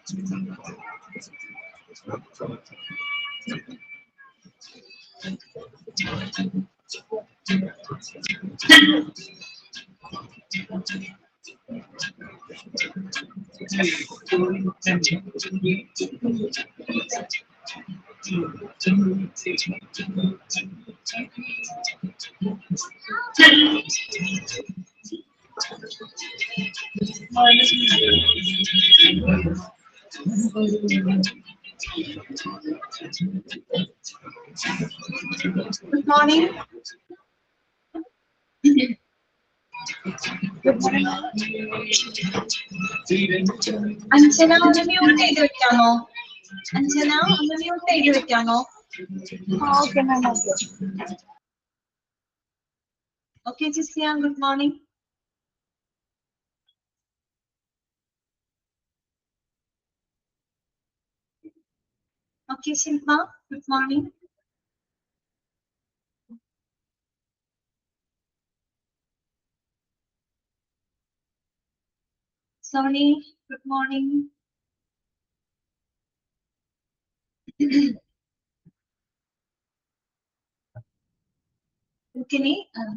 Good morning. Good morning. Anjana, ഒന്ന് mute ചെയ്ത് വെക്കാമോ? അഞ്ജന, ഒന്ന് മ്യൂട്ട് ചെയ്ത് വെക്കാമോ? Okay ma'am. Okay Jisiya, good morning. Okay Shilpa, good morning. Sony, good morning.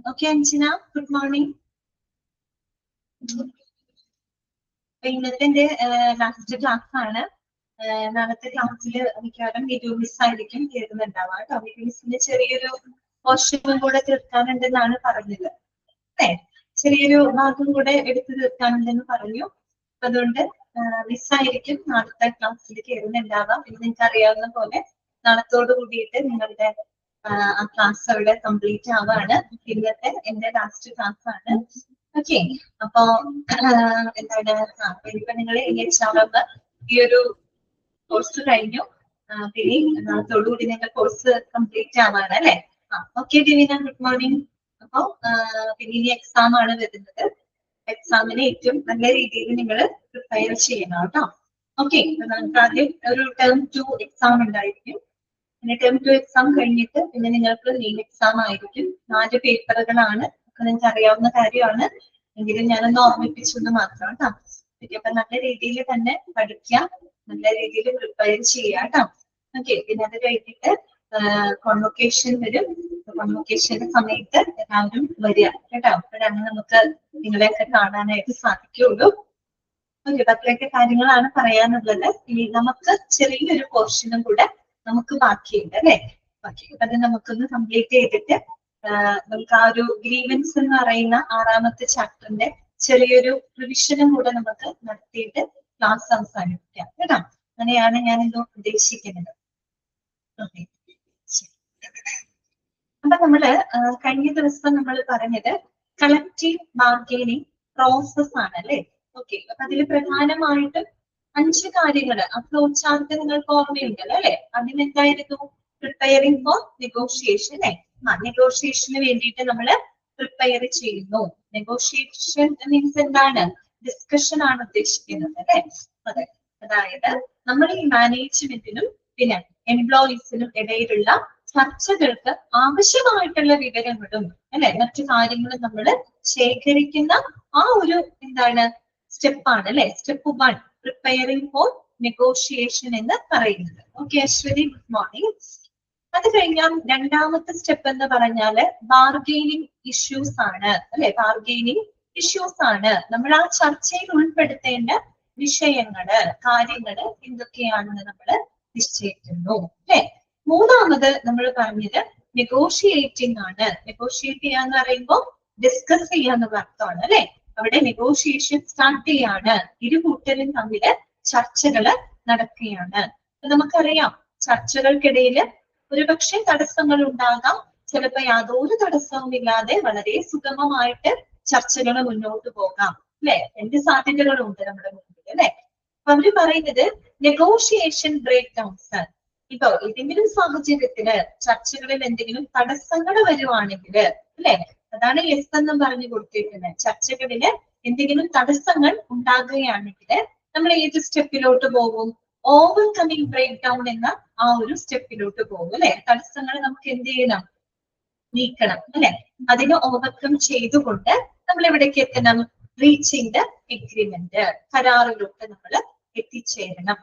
Okay Anjana, good morning. ഇന്നത്തെ എന്റെ ലാസ്റ്റ് ക്ലാസ് ആണ്. നാളത്തെ ക്ലാസ്സിൽ മിക്കവാറും വീഡിയോ മിസ്സായിരിക്കും തീർന്നുണ്ടാവുക കേട്ടോ. വീഡിയോ മിസ്സിന്റെ ചെറിയൊരു പോർഷനും കൂടെ തീർക്കാനുണ്ടെന്നാണ് പറഞ്ഞത്. അല്ലേ, ചെറിയൊരു ഭാഗം കൂടെ എടുത്തു തീർക്കാനുണ്ടെന്ന് പറഞ്ഞു. അതുകൊണ്ട് മിസ്സായിരിക്കും നാളത്തെ ക്ലാസ്സിൽ കയറുന്നുണ്ടാവാം. പിന്നെ നിങ്ങൾക്ക് അറിയാവുന്ന പോലെ നാളത്തോട് കൂടിയിട്ട് നിങ്ങളുടെ ആ ക്ലാസ് അവിടെ കംപ്ലീറ്റ് ആവാണ്. ഇന്നത്തെ എന്റെ ലാസ്റ്റ് ക്ലാസ് ആണ്. ഓക്കെ, അപ്പൊ എന്താണ് ഇപ്പൊ നിങ്ങൾ എങ്ങനെയാവുമ്പോ ഈ ഒരു കോഴ്സ് കഴിഞ്ഞു. പിന്നെ നാളത്തോടുകൂടി നിങ്ങൾ കോഴ്സ് കംപ്ലീറ്റ് ആവാണ് അല്ലെ? Okay Divina, good morning. അപ്പൊ പിന്നെ ഇനി എക്സാം ആണ് വരുന്നത്. എക്സാമിന് ഏറ്റവും നല്ല രീതിയിൽ നിങ്ങൾ പ്രിപ്പയർ ചെയ്യണം കേട്ടോ. ഓക്കെ, നമുക്ക് ആദ്യം ഒരു ടേം 2 എക്സാം ഉണ്ടായിരിക്കും. പിന്നെ ടേം 2 എക്സാം കഴിഞ്ഞിട്ട് പിന്നെ നിങ്ങൾക്ക് മെയിൻ എക്സാം ആയിരിക്കും. 4 പേപ്പറുകളാണ്. ഒക്കെ നിങ്ങൾക്ക് അറിയാവുന്ന കാര്യമാണ്, എങ്കിലും ഞാനൊന്ന് ഓർമ്മിപ്പിച്ചെന്ന് മാത്രം കേട്ടോ. അപ്പൊ നല്ല രീതിയിൽ തന്നെ പഠിക്കുക, നല്ല രീതിയിൽ പ്രിപ്പയർ ചെയ്യുക കേട്ടോ. ഓക്കെ, പിന്നെ അത് കഴിഞ്ഞിട്ട് കോൺവൊക്കേഷൻ വരും. കോൺവൊക്കേഷന്റെ സമയത്ത് എല്ലാവരും വരിക കേട്ടോ. അപ്പോഴാണ് നമുക്ക് നിങ്ങളെയൊക്കെ കാണാനായിട്ട് സാധിക്കുള്ളൂ. ഓക്കെ, അത്രയൊക്കെ കാര്യങ്ങളാണ് പറയാനുള്ളത്. ഇനി നമുക്ക് ചെറിയൊരു പോർഷനും കൂടെ നമുക്ക് ബാക്കിയുണ്ട് അല്ലെ? ഓക്കെ, അത് നമുക്കൊന്ന് കംപ്ലീറ്റ് ചെയ്തിട്ട് നമുക്ക് ആ ഒരു ഗ്രീവൻസ് എന്ന് പറയുന്ന 6ാമത്തെ ചാപ്റ്ററിന്റെ ചെറിയൊരു റിവിഷനും കൂടെ നമുക്ക് നടത്തിയിട്ട് ക്ലാസ് അവസാനിപ്പിക്കാം കേട്ടോ. അങ്ങനെയാണ് ഞാൻ ഇന്ന് ഉദ്ദേശിക്കുന്നത്. ഓക്കെ, അപ്പൊ നമ്മള് കഴിഞ്ഞ ദിവസം നമ്മൾ പറഞ്ഞത് കളക്റ്റീവ് ബാർഗെയിനിങ് പ്രോസസ് ആണ് അല്ലെ? ഓക്കെ, അപ്പൊ അതിൽ പ്രധാനമായിട്ടും 5 കാര്യങ്ങൾ ആ ഫ്ലോ ചാർട്ട് നിങ്ങൾക്ക് ഓർമ്മയുണ്ടല്ലോ അല്ലെ? അതിനെന്തായിരുന്നു? പ്രിപ്പയറിംഗ് ഫോർ നെഗോഷിയേഷൻ അല്ലെ? നെഗോഷിയേഷന് വേണ്ടിയിട്ട് നമ്മൾ പ്രിപ്പയർ ചെയ്യുന്നു. നെഗോഷിയേഷൻ മീൻസ് എന്താണ്? ഡിസ്കഷൻ ആണ് ഉദ്ദേശിക്കുന്നത് അല്ലെ? അതെ, അതായത് നമ്മൾ ഈ മാനേജ്മെന്റിനും പിന്നെ എംപ്ലോയീസിനും ഇടയിലുള്ള ചർച്ചകൾക്ക് ആവശ്യമായിട്ടുള്ള വിവരങ്ങളും അല്ലെ മറ്റു കാര്യങ്ങളും നമ്മൾ ശേഖരിക്കുന്ന ആ ഒരു എന്താണ് സ്റ്റെപ്പാണ് അല്ലെ? സ്റ്റെപ്പ് 1, പ്രിപ്പയറിംഗ് ഫോർ നെഗോഷിയേഷൻ എന്ന് പറയുന്നത്. Okay Ashwathi, good morning. അത് കഴിഞ്ഞാൽ 2ാമത്തെ സ്റ്റെപ്പ് എന്ന് പറഞ്ഞാല് ബാർഗെയിനിങ് ഇഷ്യൂസ് ആണ് അല്ലെ? ബാർഗെയിനിങ് ഇഷ്യൂസ് ആണ്. നമ്മൾ ആ ചർച്ചയിൽ ഉൾപ്പെടുത്തേണ്ട വിഷയങ്ങള്, കാര്യങ്ങള് എന്തൊക്കെയാണെന്ന് നമ്മൾ നിശ്ചയിക്കുന്നു അല്ലെ? 3ാമത് നമ്മൾ പറഞ്ഞത് നെഗോഷിയേറ്റിംഗ് ആണ്. നെഗോഷിയേറ്റ് ചെയ്യാന്ന് പറയുമ്പോൾ ഡിസ്കസ് ചെയ്യാന്നുള്ള അർത്ഥമാണ് അല്ലെ? അവിടെ നെഗോഷിയേഷൻ സ്റ്റാർട്ട് ചെയ്യാണ്. ഇരുകൂട്ടരും തമ്മില് ചർച്ചകള് നടക്കുകയാണ്. നമുക്കറിയാം ചർച്ചകൾക്കിടയിൽ ഒരുപക്ഷെ തടസ്സങ്ങൾ ഉണ്ടാകാം. ചിലപ്പോൾ യാതൊരു തടസ്സവും ഇല്ലാതെ വളരെ സുഗമമായിട്ട് ചർച്ചകൾ മുന്നോട്ട് പോകാം അല്ലെ? 2 സാധ്യതകളുണ്ട് നമ്മുടെ മുന്നിൽ അല്ലെ? അപ്പൊ അവര് പറയുന്നത് നെഗോഷിയേഷൻ ബ്രേക്ക് ഡൗൺസ്. ഇപ്പൊ ഏതെങ്കിലും സാഹചര്യത്തില് ചർച്ചകളിൽ എന്തെങ്കിലും തടസ്സങ്ങൾ വരുവാണെങ്കിൽ അല്ലെ, അതാണ് യെസ് എന്ന് പറഞ്ഞു കൊടുത്തിരിക്കുന്നത്. ചർച്ചകളില് എന്തെങ്കിലും തടസ്സങ്ങൾ ഉണ്ടാകുകയാണെങ്കിൽ നമ്മൾ ഏത് സ്റ്റെപ്പിലോട്ട് പോകും? ഓവർകമ്മിങ് ബ്രേക്ക് ഡൗൺ എന്ന ആ ഒരു സ്റ്റെപ്പിലോട്ട് പോകും അല്ലെ? തടസ്സങ്ങൾ നമുക്ക് എന്ത് ചെയ്യണം? നീക്കണം അല്ലെ? അതിനെ ഓവർകം ചെയ്തുകൊണ്ട് നമ്മൾ എവിടേക്ക് എത്തണം? റീച്ചിങ് ദ എഗ്രിമെന്റ്, കരാറിലോട്ട് നമ്മൾ എത്തിച്ചേരണം.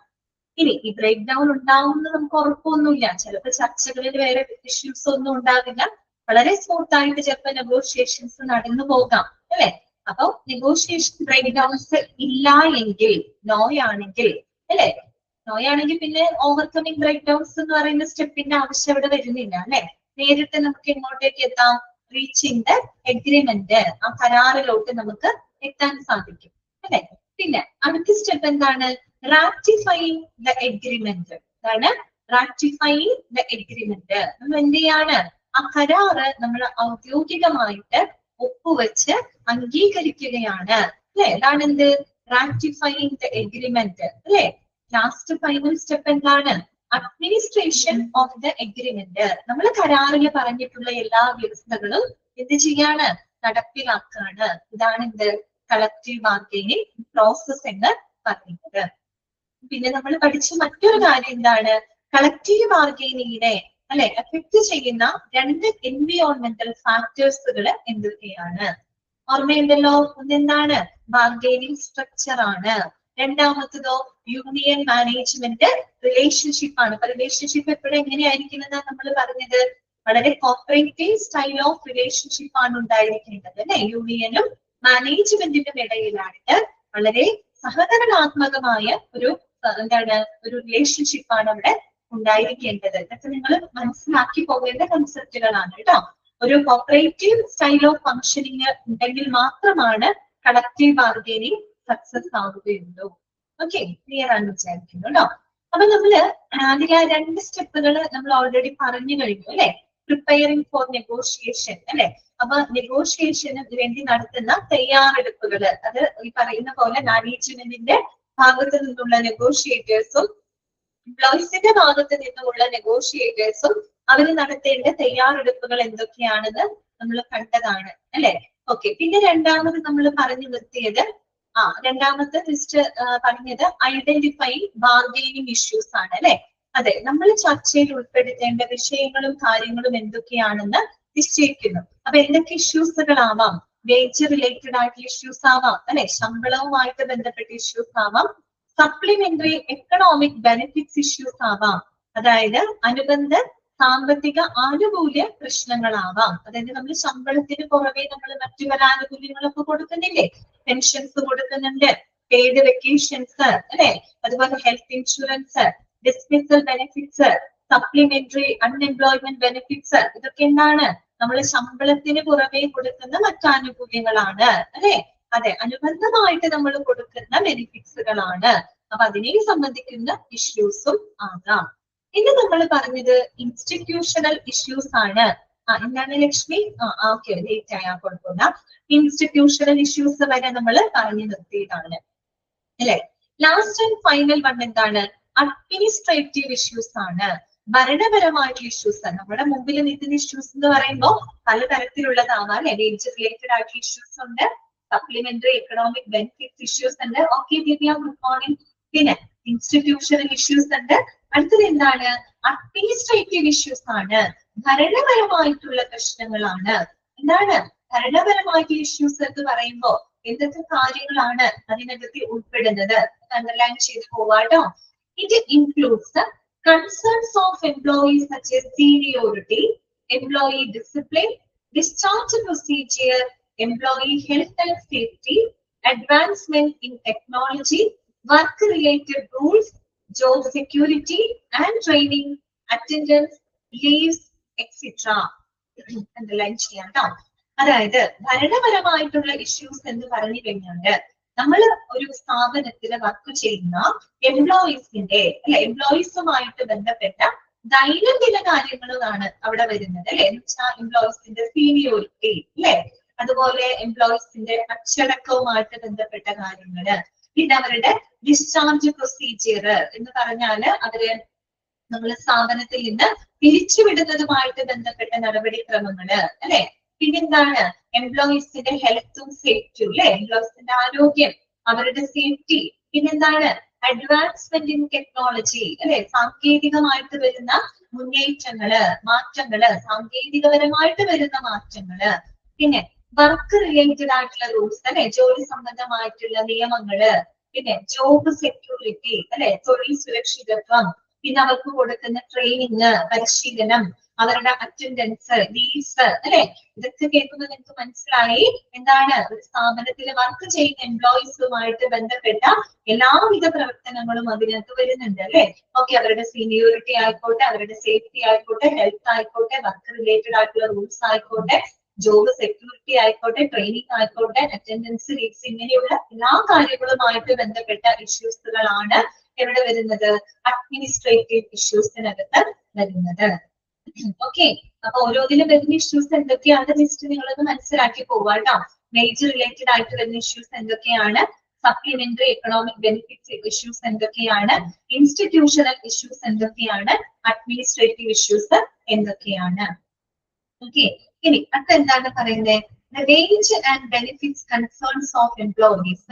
ഇനി ഈ ബ്രേക്ക് ഡൗൺ ഉണ്ടാവുമെന്ന് നമുക്ക് ഉറപ്പൊന്നുമില്ല. ചിലപ്പോൾ ചർച്ചകളിൽ വേറെ ഇഷ്യൂസ് ഒന്നും ഉണ്ടാകില്ല. വളരെ സ്മൂത്ത് ആയിട്ട് ചിലപ്പോൾ നെഗോഷിയേഷൻസ് നടന്നു പോകാം, അല്ലെ? അപ്പൊ നെഗോഷിയേഷൻ ബ്രേക്ക് ഡൗൺസ് ഇല്ല എങ്കിൽ, നോയാണെങ്കിൽ, അല്ലെ? നോയാണെങ്കിൽ പിന്നെ ഓവർകമ്മിങ് ബ്രേക്ക് ഡൗൺസ് എന്ന് പറയുന്ന സ്റ്റെപ്പിന്റെ ആവശ്യം അവിടെ വരുന്നില്ല, അല്ലെ? നേരിട്ട് നമുക്ക് എങ്ങോട്ടേക്ക് എത്താം? റീച്ചിങ് ദ എഗ്രിമെന്റ്, ആ കരാറിലോട്ട് നമുക്ക് എത്താൻ സാധിക്കും, അല്ലെ? പിന്നെ അടുത്ത സ്റ്റെപ്പ് എന്താണ്? റാറ്റിഫൈങ് ദ എഗ്രിമെന്റ്. അതാണ് റാറ്റിഫൈങ് ദ എഗ്രിമെന്റ്. നമ്മൾ എന്ത് ചെയ്യാണ്? ആ കരാറ് നമ്മൾ ഔദ്യോഗികമായിട്ട് ഒപ്പുവെച്ച് അംഗീകരിക്കുകയാണ്, അല്ലെ? അതാണ് എന്ത്? റാറ്റിഫൈങ് ദ എഗ്രിമെന്റ്, അല്ലെ? ലാസ്റ്റ് ഫൈനൽ സ്റ്റെപ്പ് എന്താണ്? Administration of the agreement. നമ്മൾ കരാറിൽ പറഞ്ഞിട്ടുള്ള എല്ലാ വ്യവസ്ഥകളും എന്ത് ചെയ്യാണ്? നടപ്പിലാക്കാണ്. ഇതാണ് എന്ത്? കളക്റ്റീവ് ബാർഗൈനിങ് പ്രോസസ് എന്ന് പറയുന്നത്. പിന്നെ നമ്മൾ പഠിച്ച മറ്റൊരു കാര്യം എന്താണ്? കളക്റ്റീവ് ബാർഗൈനിങ്ങിനെ, അല്ലെ, എഫക്ട് ചെയ്യുന്ന രണ്ട് എൻവിയോൺമെന്റൽ ഫാക്ടേഴ്സുകൾ എന്തൊക്കെയാണ്? ഓർമ്മയുണ്ടല്ലോ? ഒന്നെന്താണ്? ബാർഗൈനിങ് സ്ട്രക്ചർ ആണ്. രണ്ടാമത്തതോ യൂണിയൻ മാനേജ്മെന്റ് റിലേഷൻഷിപ്പ് ആണ്. അപ്പൊ റിലേഷൻഷിപ്പ് എപ്പോഴും എങ്ങനെയായിരിക്കുമെന്നാണ് നമ്മൾ പറഞ്ഞത്? വളരെ കോപ്പറേറ്റീവ് സ്റ്റൈൽ ഓഫ് റിലേഷൻഷിപ്പ് ആണ് ഉണ്ടായിരിക്കേണ്ടത്, അല്ലെ? യൂണിയനും മാനേജ്മെന്റിനും ഇടയിലായിട്ട് വളരെ സഹകരണാത്മകമായ ഒരു എന്താണ് ഒരു റിലേഷൻഷിപ്പ് ആണ് അവിടെ ഉണ്ടായിരിക്കേണ്ടത്. ഇതൊക്കെ നിങ്ങൾ മനസ്സിലാക്കി പോകേണ്ട കൺസെപ്റ്റുകളാണ് കേട്ടോ. ഒരു കോപ്പറേറ്റീവ് സ്റ്റൈൽ ഓഫ് ഫംഗ്ഷനിങ് ഉണ്ടെങ്കിൽ മാത്രമാണ് കളക്റ്റീവ് ബാർഗൈനിങ് സക്സസ് ആവുകയുള്ളൂ. ഓക്കെ, ക്ലിയർ ആണെന്ന് വിചാരിക്കുന്നു കേട്ടോ. അപ്പൊ നമ്മള് അതിലെ രണ്ട് സ്റ്റെപ്പുകൾ നമ്മൾ ഓൾറെഡി പറഞ്ഞു കഴിഞ്ഞു, അല്ലെ? പ്രിപ്പയറിംഗ് ഫോർ നെഗോഷിയേഷൻ, അല്ലെ? അപ്പൊ നെഗോഷിയേഷന് വേണ്ടി നടത്തുന്ന തയ്യാറെടുപ്പുകൾ, അത് ഈ പറയുന്ന പോലെ മാനേജ്മെന്റിന്റെ ഭാഗത്ത് നിന്നുള്ള നെഗോഷിയേറ്റേഴ്സും എംപ്ലോയീസിന്റെ ഭാഗത്ത് നിന്നുമുള്ള നെഗോഷിയേറ്റേഴ്സും അവർ നടത്തേണ്ട തയ്യാറെടുപ്പുകൾ എന്തൊക്കെയാണെന്ന് നമ്മൾ കണ്ടതാണ്, അല്ലെ? ഓക്കെ, പിന്നെ രണ്ടാമത് നമ്മൾ പറഞ്ഞു നിർത്തിയത് രണ്ടാമത്തെ ലിസ്റ്റ് പറഞ്ഞത് ഐഡന്റിഫൈ ബാർഗൈനിങ് ഇഷ്യൂസ് ആണ്, അല്ലെ? അതെ, നമ്മൾ ചർച്ചയിൽ ഉൾപ്പെടുത്തേണ്ട വിഷയങ്ങളും കാര്യങ്ങളും എന്തൊക്കെയാണെന്ന് നിശ്ചയിക്കുന്നു. അപ്പൊ എന്തൊക്കെ ഇഷ്യൂസുകളാവാം? വേജ് റിലേറ്റഡ് ആയിട്ടുള്ള ഇഷ്യൂസ് ആവാം, അല്ലെ? ശമ്പളവുമായിട്ട് ബന്ധപ്പെട്ട ഇഷ്യൂസ് ആവാം. സപ്ലിമെന്ററി എക്കണോമിക് ബെനിഫിറ്റ്സ് ഇഷ്യൂസ് ആവാം, അതായത് അനുബന്ധ സാമ്പത്തിക ആനുകൂല്യ പ്രശ്നങ്ങളാവാം. അതായത് നമ്മൾ ശമ്പളത്തിന് പുറമെ നമ്മൾ മറ്റു പല ആനുകൂല്യങ്ങളൊക്കെ കൊടുക്കുന്നില്ലേ? പെൻഷൻസ് കൊടുക്കുന്നുണ്ട്, പെയ്ഡ് വെക്കേഷൻസ്, അല്ലെ? അതുപോലെ health insurance, dismissal benefits, supplementary unemployment benefits. ഇതൊക്കെ എന്താണ്? നമ്മൾ ശമ്പളത്തിന് പുറമെ കൊടുക്കുന്ന മറ്റു ആനുകൂല്യങ്ങളാണ്, അല്ലെ? അതെ, അനുബന്ധമായിട്ട് നമ്മൾ കൊടുക്കുന്ന ബെനിഫിറ്റ്സുകളാണ്. അപ്പൊ അതിനെ സംബന്ധിക്കുന്ന ഇഷ്യൂസും ആകാം. ഇനി നമ്മൾ പറഞ്ഞത് ഇൻസ്റ്റിറ്റ്യൂഷണൽ ഇഷ്യൂസ് ആണ്. എന്താണ് ലക്ഷ്മി? ഓക്കെ, ലേറ്റ് ആയാ കുഴപ്പമില്ല. ഇൻസ്റ്റിറ്റ്യൂഷണൽ ഇഷ്യൂസ് വരെ നമ്മൾ പറഞ്ഞു നിർത്തിയതാണ്, അല്ലെ? ലാസ്റ്റ് ആൻഡ് ഫൈനൽ വൺ എന്താണ്? അഡ്മിനിസ്ട്രേറ്റീവ് ഇഷ്യൂസ് ആണ്. ഭരണപരമായിട്ടുള്ള ഇഷ്യൂസ് ആണ്. നമ്മുടെ മുമ്പിൽ നിൽക്കുന്ന ഇഷ്യൂസ് എന്ന് പറയുമ്പോൾ പലതരത്തിലുള്ളതാവാം, അല്ലെ? വേജ് റിലേറ്റഡ് ആയിട്ടുള്ള ഇഷ്യൂസ് ഉണ്ട്, സപ്ലിമെന്ററി എക്കണോമിക് ബെനിഫിറ്റ്സ് ഇഷ്യൂസ് ഉണ്ട്. ഓക്കെ ദിവ്യ, ഗുഡ് മോർണിംഗ്. പിന്നെ ഇൻസ്റ്റിറ്റ്യൂഷണൽ ഇഷ്യൂസ് ഉണ്ട്. അടുത്തത് എന്താണ്? അഡ്മിനിസ്ട്രേറ്റീവ് ഇഷ്യൂസ് ആണ്. ഭരണപരമായിട്ടുള്ള പ്രശ്നങ്ങളാണ്. എന്താണ് ഭരണപരമായിട്ടുള്ള ഇഷ്യൂസ് എന്ന് പറയുമ്പോൾ എന്തൊക്കെ കാര്യങ്ങളാണ് അതിനകത്ത് ഉൾപ്പെടുന്നത്? അണ്ടർലൈൻ ചെയ്ത് പോവാട്ടോ. It includes concerns of employees such as seniority, employee discipline, discharge procedure, employee health and safety, advancement in technology, work-related rules, job security and training, attendance, leaves, etc. Underline ചെയ്യാം ട്ടോ. അതായത് ഭരണപരമായിട്ടുള്ള ഇഷ്യൂസ് എന്ന് പറഞ്ഞു കഴിഞ്ഞാൽ നമ്മൾ ഒരു സ്ഥാപനത്തിൽ വർക്ക് ചെയ്യുന്ന എംപ്ലോയീസിന്റെ, അല്ലെ, എംപ്ലോയീസുമായിട്ട് ബന്ധപ്പെട്ട ദൈനംദിന കാര്യങ്ങളാണ് അവിടെ വരുന്നത്, അല്ലെ? എന്ന് വെച്ചാൽ എംപ്ലോയീസിന്റെ സീനിയോറിറ്റി, അല്ലെ? അതുപോലെ എംപ്ലോയീസിന്റെ അച്ചടക്കവുമായിട്ട് ബന്ധപ്പെട്ട കാര്യങ്ങള്, പിന്നെ അവരുടെ ഡിസ്ചാർജ് പ്രൊസീജിയർ എന്ന് പറഞ്ഞാല് അവര് നമ്മൾ സ്ഥാപനത്തിൽ നിന്ന് പിരിച്ചുവിടുന്നതുമായിട്ട് ബന്ധപ്പെട്ട നടപടിക്രമങ്ങള്, അല്ലെ? പിന്നെന്താണ്? എംപ്ലോയീസിന്റെ ഹെൽത്തും സേഫ്റ്റിയും, അല്ലെ? എംപ്ലോയീസിന്റെ ആരോഗ്യം, അവരുടെ സേഫ്റ്റി. പിന്നെന്താണ്? അഡ്വാൻസ്മെന്റ് ഇൻ ടെക്നോളജി, അല്ലെ? സാങ്കേതികമായിട്ട് വരുന്ന മുന്നേറ്റങ്ങള്, മാറ്റങ്ങള്, സാങ്കേതികപരമായിട്ട് വരുന്ന മാറ്റങ്ങള്. പിന്നെ വർക്ക് റിലേറ്റഡ് ആയിട്ടുള്ള റൂൾസ്, അല്ലെ? ജോലി സംബന്ധമായിട്ടുള്ള നിയമങ്ങള്. പിന്നെ ജോബ് സെക്യൂരിറ്റി അല്ലെ, തൊഴിൽ സുരക്ഷിതത്വം, പിന്നെ അവർക്ക് കൊടുക്കുന്ന ട്രെയിനിങ്, പരിശീലനം, അവരുടെ അറ്റൻഡൻസ്, ലീവ്സ് അല്ലെ, ഇതൊക്കെ കേൾക്കുന്നത് നിങ്ങൾക്ക് മനസ്സിലായി എന്താണ് ഒരു സ്ഥാപനത്തിൽ വർക്ക് ചെയ്യുന്ന എംപ്ലോയീസുമായിട്ട് ബന്ധപ്പെട്ട എല്ലാവിധ പ്രവർത്തനങ്ങളും അതിനകത്ത് വരുന്നുണ്ട് അല്ലെ. ഓക്കെ, അവരുടെ സീനിയോറിറ്റി ആയിക്കോട്ടെ, അവരുടെ സേഫ്റ്റി ആയിക്കോട്ടെ, ഹെൽത്ത് ആയിക്കോട്ടെ, വർക്ക് റിലേറ്റഡ് ആയിട്ടുള്ള റൂൾസ് ആയിക്കോട്ടെ, ജോബ് സെക്യൂരിറ്റി ആയിക്കോട്ടെ, ട്രെയിനിങ് ആയിക്കോട്ടെ, അറ്റൻഡൻസ്, ലീവ്സ്, ഇങ്ങനെയുള്ള എല്ലാ കാര്യങ്ങളുമായിട്ട് ബന്ധപ്പെട്ട ഇഷ്യൂസുകളാണ് എവിടെ വരുന്നത്, അഡ്മിനിസ്ട്രേറ്റീവ് ഇഷ്യൂസിനകത്ത് വരുന്നത്. ഓക്കെ, അപ്പൊ ഓരോന്നിലും വരുന്ന ഇഷ്യൂസ് എന്തൊക്കെയാണ് ജസ്റ്റ് നിങ്ങളൊന്ന് മനസ്സിലാക്കി പോവാട്ടോ. മേജർ റിലേറ്റഡ് ആയിട്ട് വരുന്ന ഇഷ്യൂസ് എന്തൊക്കെയാണ്, സപ്ലിമെന്ററി എക്കണോമിക് ബെനിഫിറ്റ്സ് ഇഷ്യൂസ് എന്തൊക്കെയാണ്, ഇൻസ്റ്റിറ്റ്യൂഷണൽ ഇഷ്യൂസ് എന്തൊക്കെയാണ്, അഡ്മിനിസ്ട്രേറ്റീവ് ഇഷ്യൂസ് എന്തൊക്കെയാണ്. ഓക്കെ, ഇനി അടുത്ത എന്താണ് പറയുന്നത്, the wage and benefits concerns of employees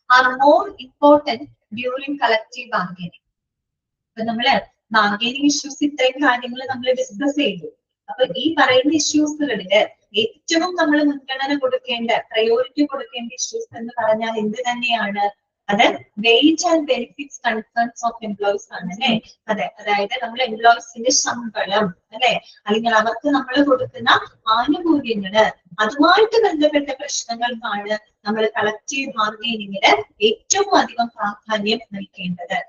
are more important during collective bargaining. അപ്പൊ നമ്മള് ബാർഗൈനിങ് ഇഷ്യൂസ് ഇത്രയും കാര്യങ്ങൾ നമ്മൾ ഡിസ്കസ് ചെയ്തു. അപ്പൊ ഈ പറയുന്ന ഇഷ്യൂസുകളില് ഏറ്റവും നമ്മൾ മുൻഗണന കൊടുക്കേണ്ട, പ്രയോറിറ്റി കൊടുക്കേണ്ട ഇഷ്യൂസ് എന്ന് പറഞ്ഞാൽ എന്ത് തന്നെയാണ്, അത് wage and benefits concerns of employees ആണ് അല്ലെ. അതെ, അതായത് നമ്മൾ എംപ്ലോയീസിന്റെ ശമ്പളം അല്ലെ, അല്ലെങ്കിൽ അവർക്ക് നമ്മൾ കൊടുക്കുന്ന ആനുകൂല്യങ്ങള്, അതുമായിട്ട് ബന്ധപ്പെട്ട പ്രശ്നങ്ങൾക്കാണ് നമ്മൾ കളക്റ്റീവ് ബാർഗൈനിങ്ങിന് ഏറ്റവും അധികം പ്രാധാന്യം നൽകേണ്ടത്.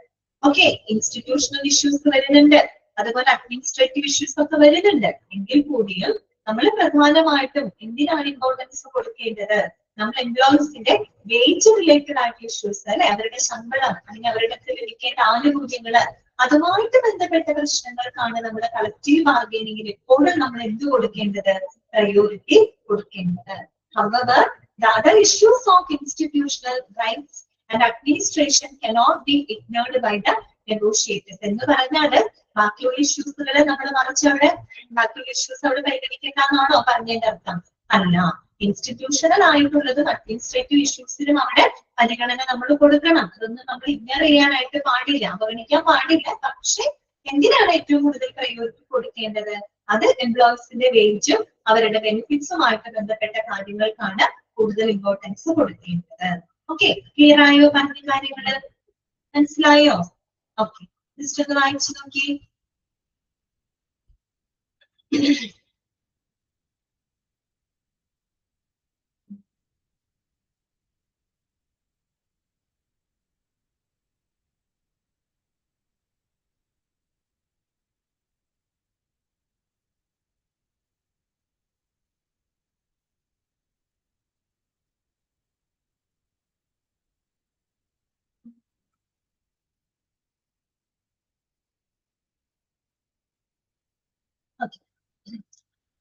ഓക്കെ, ഇൻസ്റ്റിറ്റ്യൂഷണൽ ഇഷ്യൂസ് വരുന്നുണ്ട്, അതുപോലെ അഡ്മിനിസ്ട്രേറ്റീവ് ഇഷ്യൂസ് ഒക്കെ വരുന്നുണ്ട്. എങ്കിൽ കൂടിയും നമ്മൾ പ്രധാനമായിട്ടും എന്തിനാണ് ഇമ്പോർട്ടൻസ് കൊടുക്കേണ്ടത്, നമ്മൾ എംപ്ലോയീസിന്റെ വേജ് റിലേറ്റഡ് ആയിട്ടുള്ള ഇഷ്യൂസ് അല്ലെ, അവരുടെ ശമ്പളം അല്ലെങ്കിൽ അവരുടെ ലഭിക്കേണ്ട ആനുകൂല്യങ്ങള്, അതുമായിട്ട് ബന്ധപ്പെട്ട പ്രശ്നങ്ങൾക്കാണ് നമ്മൾ കളക്റ്റീവ് ബാർഗൈനിങ്ങിൽ എപ്പോഴും നമ്മൾ എന്ത് കൊടുക്കേണ്ടത്, പ്രയോറിറ്റി കൊടുക്കേണ്ടത്. However, the other issues of institutional rights and administration cannot be ignored by the negotiators. എന്ന് പറഞ്ഞാല് ബാക്കിയുള്ള ഇഷ്യൂസുകളെ നമ്മൾ മറിച്ചവിടെ ബാക്കിയുള്ള ഇഷ്യൂസ് അവിടെ പരിഗണിക്കേണ്ടെന്നാണോ പറഞ്ഞതിന്റെ അർത്ഥം? അല്ല, ഇൻസ്റ്റിറ്റ്യൂഷണൽ ആയിട്ടുള്ളതും അഡ്മിനിസ്ട്രേറ്റീവ് ഇഷ്യൂസിനും അവിടെ പരിഗണന നമ്മൾ കൊടുക്കണം. അതൊന്നും നമ്മൾ ഇഗ്നോർ ചെയ്യാനായിട്ട് പാടില്ല, അവഗണിക്കാൻ പാടില്ല. പക്ഷെ എന്തിനാണ് ഏറ്റവും കൂടുതൽ പ്രയോറിറ്റി കൊടുക്കേണ്ടത്, അത് എംപ്ലോയീസിന്റെ വേജും അവരുടെ ബെനിഫിറ്റ്സുമായിട്ട് ബന്ധപ്പെട്ട കാര്യങ്ങൾക്കാണ് കൂടുതൽ ഇമ്പോർട്ടൻസ് കൊടുക്കേണ്ടത്. ഓക്കെ, ക്ലിയർ ആയോ? പറഞ്ഞ കാര്യങ്ങള് മനസ്സിലായോ? ഓക്കെ, ജസ്റ്റ് ഒന്ന് വായിച്ചു നോക്കി.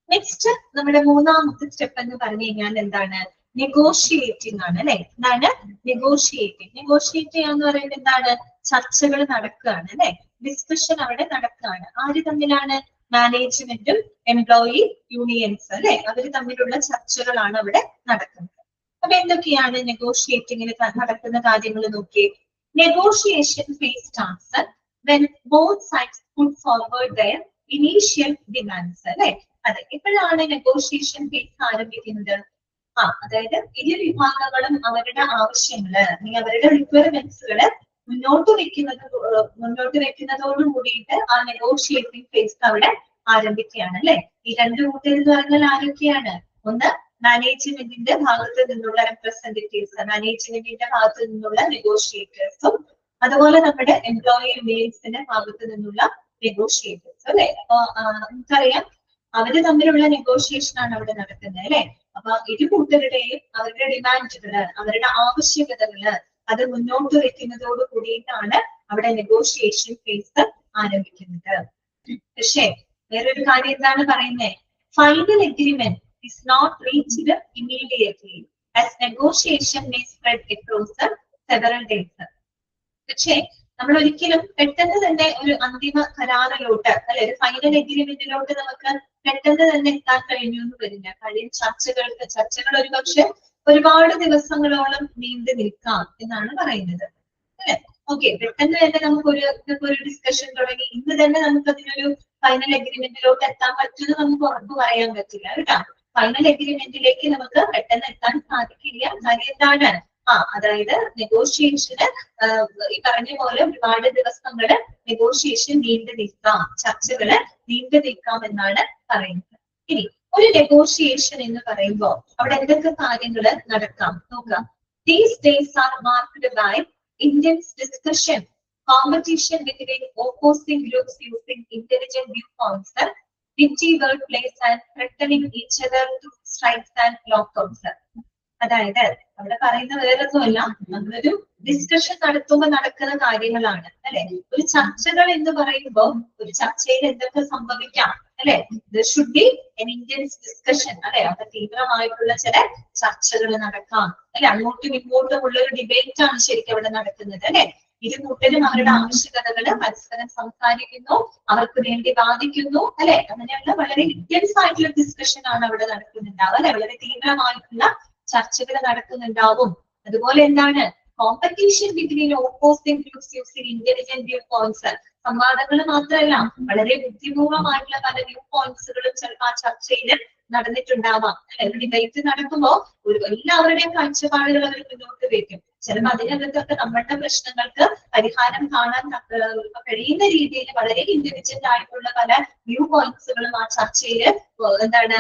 നെക്സ്റ്റ് നമ്മുടെ മൂന്നാമത്തെ സ്റ്റെപ്പ് എന്ന് പറഞ്ഞു കഴിഞ്ഞാൽ എന്താണ്, നെഗോഷിയേറ്റിംഗ് ആണ് അല്ലെ. എന്താണ് നെഗോഷിയേറ്റിംഗ്? നെഗോഷിയേറ്റ് ചെയ്യാന്ന് പറയുന്നത് എന്താണ്, ചർച്ചകൾ നടക്കുകയാണ് അല്ലെ, ഡിസ്കഷൻ അവിടെ നടക്കുകയാണ്. ആര് തമ്മിലാണ്? മാനേജ്മെന്റും എംപ്ലോയി യൂണിയൻസ് അല്ലെ, അവര് തമ്മിലുള്ള ചർച്ചകളാണ് അവിടെ നടക്കുന്നത്. അപ്പൊ എന്തൊക്കെയാണ് നെഗോഷിയേറ്റിംഗിൽ നടക്കുന്ന കാര്യങ്ങൾ നോക്കിയേ. Negotiation phase starts when both sides put forward their initial demands അല്ലെ. അതെ, എപ്പോഴാണ് നെഗോഷിയേഷൻ ഫേസ് ആരംഭിക്കുന്നത്? അതായത് ഇരു വിഭാഗങ്ങളും അവരുടെ ആവശ്യങ്ങള് അല്ലെങ്കിൽ അവരുടെ റിക്വയർമെന്റ്സുകള് മുന്നോട്ട് വെക്കുന്നതോട് കൂടിയിട്ട് ആ നെഗോഷിയേറ്റിംഗ് ഫേസ് അവിടെ ആരംഭിക്കുകയാണ് അല്ലെ. ഈ രണ്ട് കൂട്ടർ എന്ന് പറഞ്ഞാൽ ആരൊക്കെയാണ്? ഒന്ന് മാനേജ്മെന്റിന്റെ ഭാഗത്ത് നിന്നുള്ള റെപ്രസെന്റേറ്റീവ്സ്, മാനേജ്മെന്റിന്റെ ഭാഗത്ത് നിന്നുള്ള നെഗോഷിയേറ്റേഴ്സും, അതുപോലെ നമ്മുടെ എംപ്ലോയി യൂണിയൻസിന്റെ ഭാഗത്ത് നിന്നുള്ള നെഗോഷിയേറ്റേഴ്സ് അല്ലെ. അപ്പൊ നമുക്കറിയാം അവര് തമ്മിലുള്ള നെഗോഷിയേഷൻ ആണ് അവിടെ നടക്കുന്നത് അല്ലെ. അപ്പൊ ഇരു കൂട്ടരുടെയും അവരുടെ ഡിമാൻഡുകള്, അവരുടെ ആവശ്യകതകള് അത് മുന്നോട്ട് വെക്കുന്നതോട് കൂടിയിട്ടാണ് അവിടെ നെഗോഷിയേഷൻ ഫേസ് ആരംഭിക്കുന്നത്. പക്ഷേ വേറൊരു കാര്യം എന്താണ് പറയുന്നത്? Final agreement is not reached immediately as negotiation may spread across several days. പക്ഷേ നമ്മൾ ഒരിക്കലും പെട്ടെന്ന് തന്നെ ഒരു അന്തിമ കരാറിലോട്ട് അല്ലെ, ഒരു ഫൈനൽ എഗ്രിമെന്റിലോട്ട് നമുക്ക് പെട്ടെന്ന് തന്നെ എത്താൻ കഴിഞ്ഞു എന്ന് വരില്ല. കാര്യം ചർച്ചകൾ ഒരുപക്ഷെ ഒരുപാട് ദിവസങ്ങളോളം നീണ്ടു നിൽക്കാം എന്നാണ് പറയുന്നത് അല്ലെ. ഓക്കെ, പെട്ടെന്ന് തന്നെ നമുക്കൊരു ഡിസ്കഷൻ തുടങ്ങി ഇന്ന് തന്നെ നമുക്ക് അതിനൊരു ഫൈനൽ എഗ്രിമെന്റിലോട്ട് എത്താൻ പറ്റുമെന്ന് നമുക്ക് ഉറപ്പ് പറയാൻ പറ്റില്ല കേട്ടോ. ഫൈനൽ എഗ്രിമെന്റിലേക്ക് നമുക്ക് പെട്ടെന്ന് എത്താൻ സാധിക്കില്ല. കാര്യം എന്താണ്? അതായത് നെഗോഷിയേഷന് ഈ പറഞ്ഞ പോലെ ഒരുപാട് ദിവസങ്ങള് നെഗോഷിയേഷൻ നീണ്ടു നിൽക്കാം, ചർച്ചകള് നീണ്ടു നിൽക്കാം എന്നാണ് പറയുന്നത്. ഇനി ഒരു നെഗോഷിയേഷൻ എന്ന് പറയുമ്പോൾ അവിടെ എന്തൊക്കെ കാര്യങ്ങള് നടക്കാം നോക്കാം. These days are marked by intense discussion, competition between opposing groups using intelligent viewpoints, witty wordplays and threatening each other through strikes and lockouts. അതായത് അവിടെ പറയുന്ന വേറൊന്നുമല്ല, നമ്മളൊരു ഡിസ്കഷൻ നടത്തുമ്പോൾ നടക്കുന്ന കാര്യങ്ങളാണ് അല്ലെ. ഒരു ചർച്ചകൾ എന്ന് പറയുമ്പോൾ ഒരു ചർച്ചയിൽ എന്തൊക്കെ സംഭവിക്കാം അല്ലെ. There should be N intense discussion അല്ലെ. അവിടെ തീവ്രമായിട്ടുള്ള ചില ചർച്ചകൾ നടക്കാം അല്ലെ. അങ്ങോട്ടും ഇങ്ങോട്ടും ഉള്ള ഒരു ഡിബേറ്റ് ആണ് ശരിക്കും അവിടെ നടക്കുന്നത് അല്ലെ. ഇരുകൂട്ടരും അവരുടെ ആവശ്യകതകള് പരസ്പരം സംസാരിക്കുന്നു, അവർക്ക് വേണ്ടി വാദിക്കുന്നു അല്ലെ. അങ്ങനെയുള്ള വളരെ ഇന്റൻസ് ആയിട്ടുള്ള ഡിസ്കഷൻ ആണ് അവിടെ നടക്കുന്നുണ്ടാവുക അല്ലെ. വളരെ തീവ്രമായിട്ടുള്ള ചർച്ചകൾ നടക്കുന്നുണ്ടാവും. അതുപോലെ എന്താണ്, competition between opposing groups using intelligent view points. സംവാദങ്ങൾ മാത്രമല്ല, വളരെ ബുദ്ധിപൂർവമായിട്ടുള്ള പല വ്യൂ പോയിന്റ്സുകളും ചിലപ്പോൾ ആ ചർച്ചയിൽ നടന്നിട്ടുണ്ടാവാം. ഒരു ഡിബേറ്റ് നടക്കുമ്പോൾ എല്ലാവരുടെയും കാഴ്ചപ്പാടുകൾ അവർ മുന്നോട്ട് വയ്ക്കും. ചിലപ്പോൾ അതിനകത്തൊക്കെ നമ്മളുടെ പ്രശ്നങ്ങൾക്ക് പരിഹാരം കാണാൻ കഴിയുന്ന രീതിയിൽ വളരെ ഇന്റലിജന്റ് ആയിട്ടുള്ള പല വ്യൂ പോയിന്റ്സുകളും ആ ചർച്ചയിൽ എന്താണ്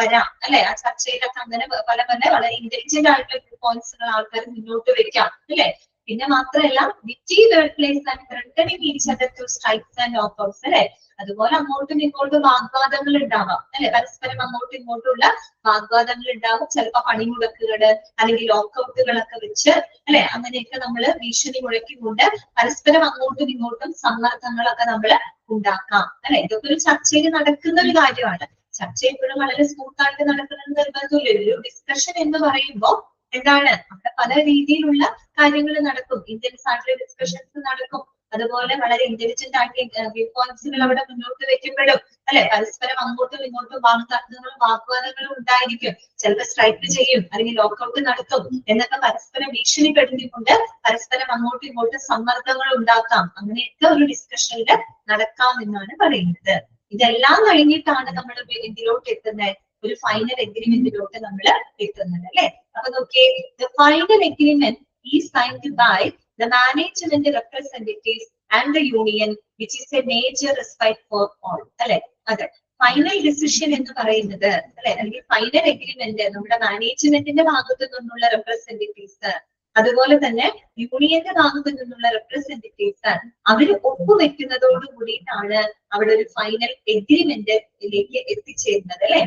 വരാം അല്ലെ. ആ ചർച്ചയിലൊക്കെ അങ്ങനെ പല പല വളരെ ഇന്റലിജന്റ് ആയിട്ടുള്ള വ്യൂ പോയിന്റ്സുകൾ ആൾക്കാർ മുന്നോട്ട് വെക്കാം അല്ലെ. പിന്നെ മാത്രമല്ല witty wordplays and threatening each other through strikes and lockouts അല്ലെ. അതുപോലെ അങ്ങോട്ടും ഇങ്ങോട്ടും വാഗ്വാദങ്ങൾ ഉണ്ടാവാം അല്ലെ. പരസ്പരം അങ്ങോട്ടും ഇങ്ങോട്ടുള്ള വാഗ്വാദങ്ങൾ ഉണ്ടാവും. ചിലപ്പോ പണിമുടക്കുകള് അല്ലെങ്കിൽ ലോക്കൗട്ടുകളൊക്കെ വെച്ച് അല്ലെ. അങ്ങനെയൊക്കെ നമ്മള് ഭീഷണി മുഴക്കിക്കൊണ്ട് പരസ്പരം അങ്ങോട്ടും ഇങ്ങോട്ടും സമ്മർദ്ദങ്ങളൊക്കെ നമ്മൾ ഉണ്ടാക്കാം അല്ലെ. ഇതൊക്കെ ഒരു ചർച്ചയിൽ നടക്കുന്ന ഒരു കാര്യമാണ്. ചർച്ച എപ്പോഴും വളരെ സ്മൂത്തായിട്ട് നടക്കുന്നത് നിർബന്ധമില്ല. ഒരു ഡിസ്കഷൻ എന്ന് പറയുമ്പോൾ എന്താണ്, അവിടെ പല രീതിയിലുള്ള കാര്യങ്ങൾ നടക്കും. ഇന്റൻസ് ആയിട്ടുള്ള ഡിസ്കഷൻസ് നടക്കും. അതുപോലെ വളരെ ഇന്റലിജന്റ് ആയിട്ട് വ്യൂ പോയിന്റ്സുകൾ അവിടെ മുന്നോട്ട് വെക്കപ്പെടും അല്ലെ. പരസ്പരം അങ്ങോട്ടും ഇങ്ങോട്ടും വാഗ്തർക്കങ്ങളും വാഗ്വാദങ്ങളും ഉണ്ടായിരിക്കും. ചിലപ്പോൾ സ്ട്രൈക്ക് ചെയ്യും അല്ലെങ്കിൽ ലോക്കൗട്ട് നടത്തും എന്നൊക്കെ പരസ്പരം ഭീഷണിപ്പെടുത്തിക്കൊണ്ട് പരസ്പരം അങ്ങോട്ടും ഇങ്ങോട്ടും സമ്മർദ്ദങ്ങൾ ഉണ്ടാക്കാം. അങ്ങനെയൊക്കെ ഒരു ഡിസ്കഷനിൽ നടക്കാം എന്നാണ് പറയുന്നത്. ഇതെല്ലാം കഴിഞ്ഞിട്ടാണ് നമ്മൾ ഇതിലോട്ട് എത്തുന്നത്, ഒരു ഫൈനൽ എഗ്രിമെന്റിലോട്ട് നമ്മൾ എത്തുന്നത് അല്ലെ. അപ്പൊ നോക്കിയേ, the final agreement is signed by the management representatives and the union, which is a major respite for all അല്ലെ. അതെ, ഫൈനൽ ഡിസിഷൻ എന്ന് പറയുന്നത് അല്ലെ, അല്ലെങ്കിൽ ഫൈനൽ എഗ്രിമെന്റ് നമ്മുടെ മാനേജ്മെന്റിന്റെ ഭാഗത്തു നിന്നുള്ള റെപ്രസെന്റേറ്റീവ്സ് അതുപോലെ തന്നെ യൂണിയന്റെ ഭാഗത്തു നിന്നുള്ള റെപ്രസെന്റേറ്റീവ്സ് അവര് ഒപ്പുവെക്കുന്നതോട് കൂടിയിട്ടാണ് അവിടെ ഒരു ഫൈനൽ എഗ്രിമെന്റിലേക്ക് എത്തിച്ചേരുന്നത് അല്ലെ.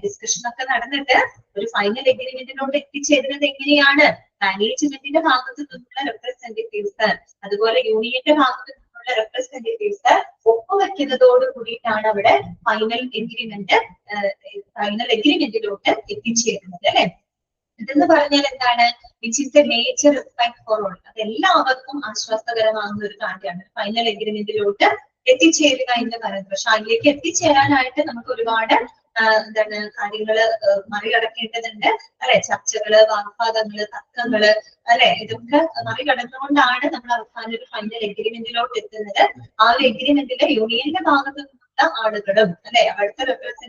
ഡിസ്കഷൻ ഒക്കെ നടന്നിട്ട് ഒരു ഫൈനൽ എഗ്രിമെന്റിനോട് എത്തിച്ചേരുന്നത് എങ്ങനെയാണ്, മാനേജ്മെന്റിന്റെ ഭാഗത്തു നിന്നുള്ള റെപ്രസെന്റേറ്റീവ്സ് അതുപോലെ യൂണിയന്റെ ഭാഗത്തു നിന്നുള്ള റെപ്രസെന്റേറ്റീവ്സ് ഒപ്പുവെക്കുന്നതോട് കൂടിയിട്ടാണ് അവിടെ ഫൈനൽ എഗ്രിമെന്റിലോട്ട് എത്തിച്ചേരുന്നത് അല്ലെ. ഇതെന്ന് പറഞ്ഞാൽ എന്താണ്, which is A major respect for all. അത് എല്ലാവർക്കും ആശ്വാസകരമാകുന്ന ഒരു കാര്യമാണ് ഫൈനൽ എഗ്രിമെന്റിലോട്ട് എത്തിച്ചേരുക എന്ന് പറയുന്നത്. പക്ഷെ അതിലേക്ക് എത്തിച്ചേരാനായിട്ട് നമുക്ക് ഒരുപാട് എന്താണ് കാര്യങ്ങള് മറികടക്കേണ്ടതുണ്ട് അല്ലെ. ചർച്ചകള്, വാഗ്വാദങ്ങള്, തർക്കങ്ങള് അല്ലെ, ഇതൊക്കെ മറികടന്നുകൊണ്ടാണ് നമ്മൾ അവസാനം ഒരു ഫൈനൽ എഗ്രിമെന്റിലോട്ട് എത്തുന്നത്. ആ ഒരു എഗ്രിമെന്റില് യൂണിയന്റെ ഭാഗത്തു നിന്നുള്ള ആളുകളും അല്ലെ, അവിടുത്തെ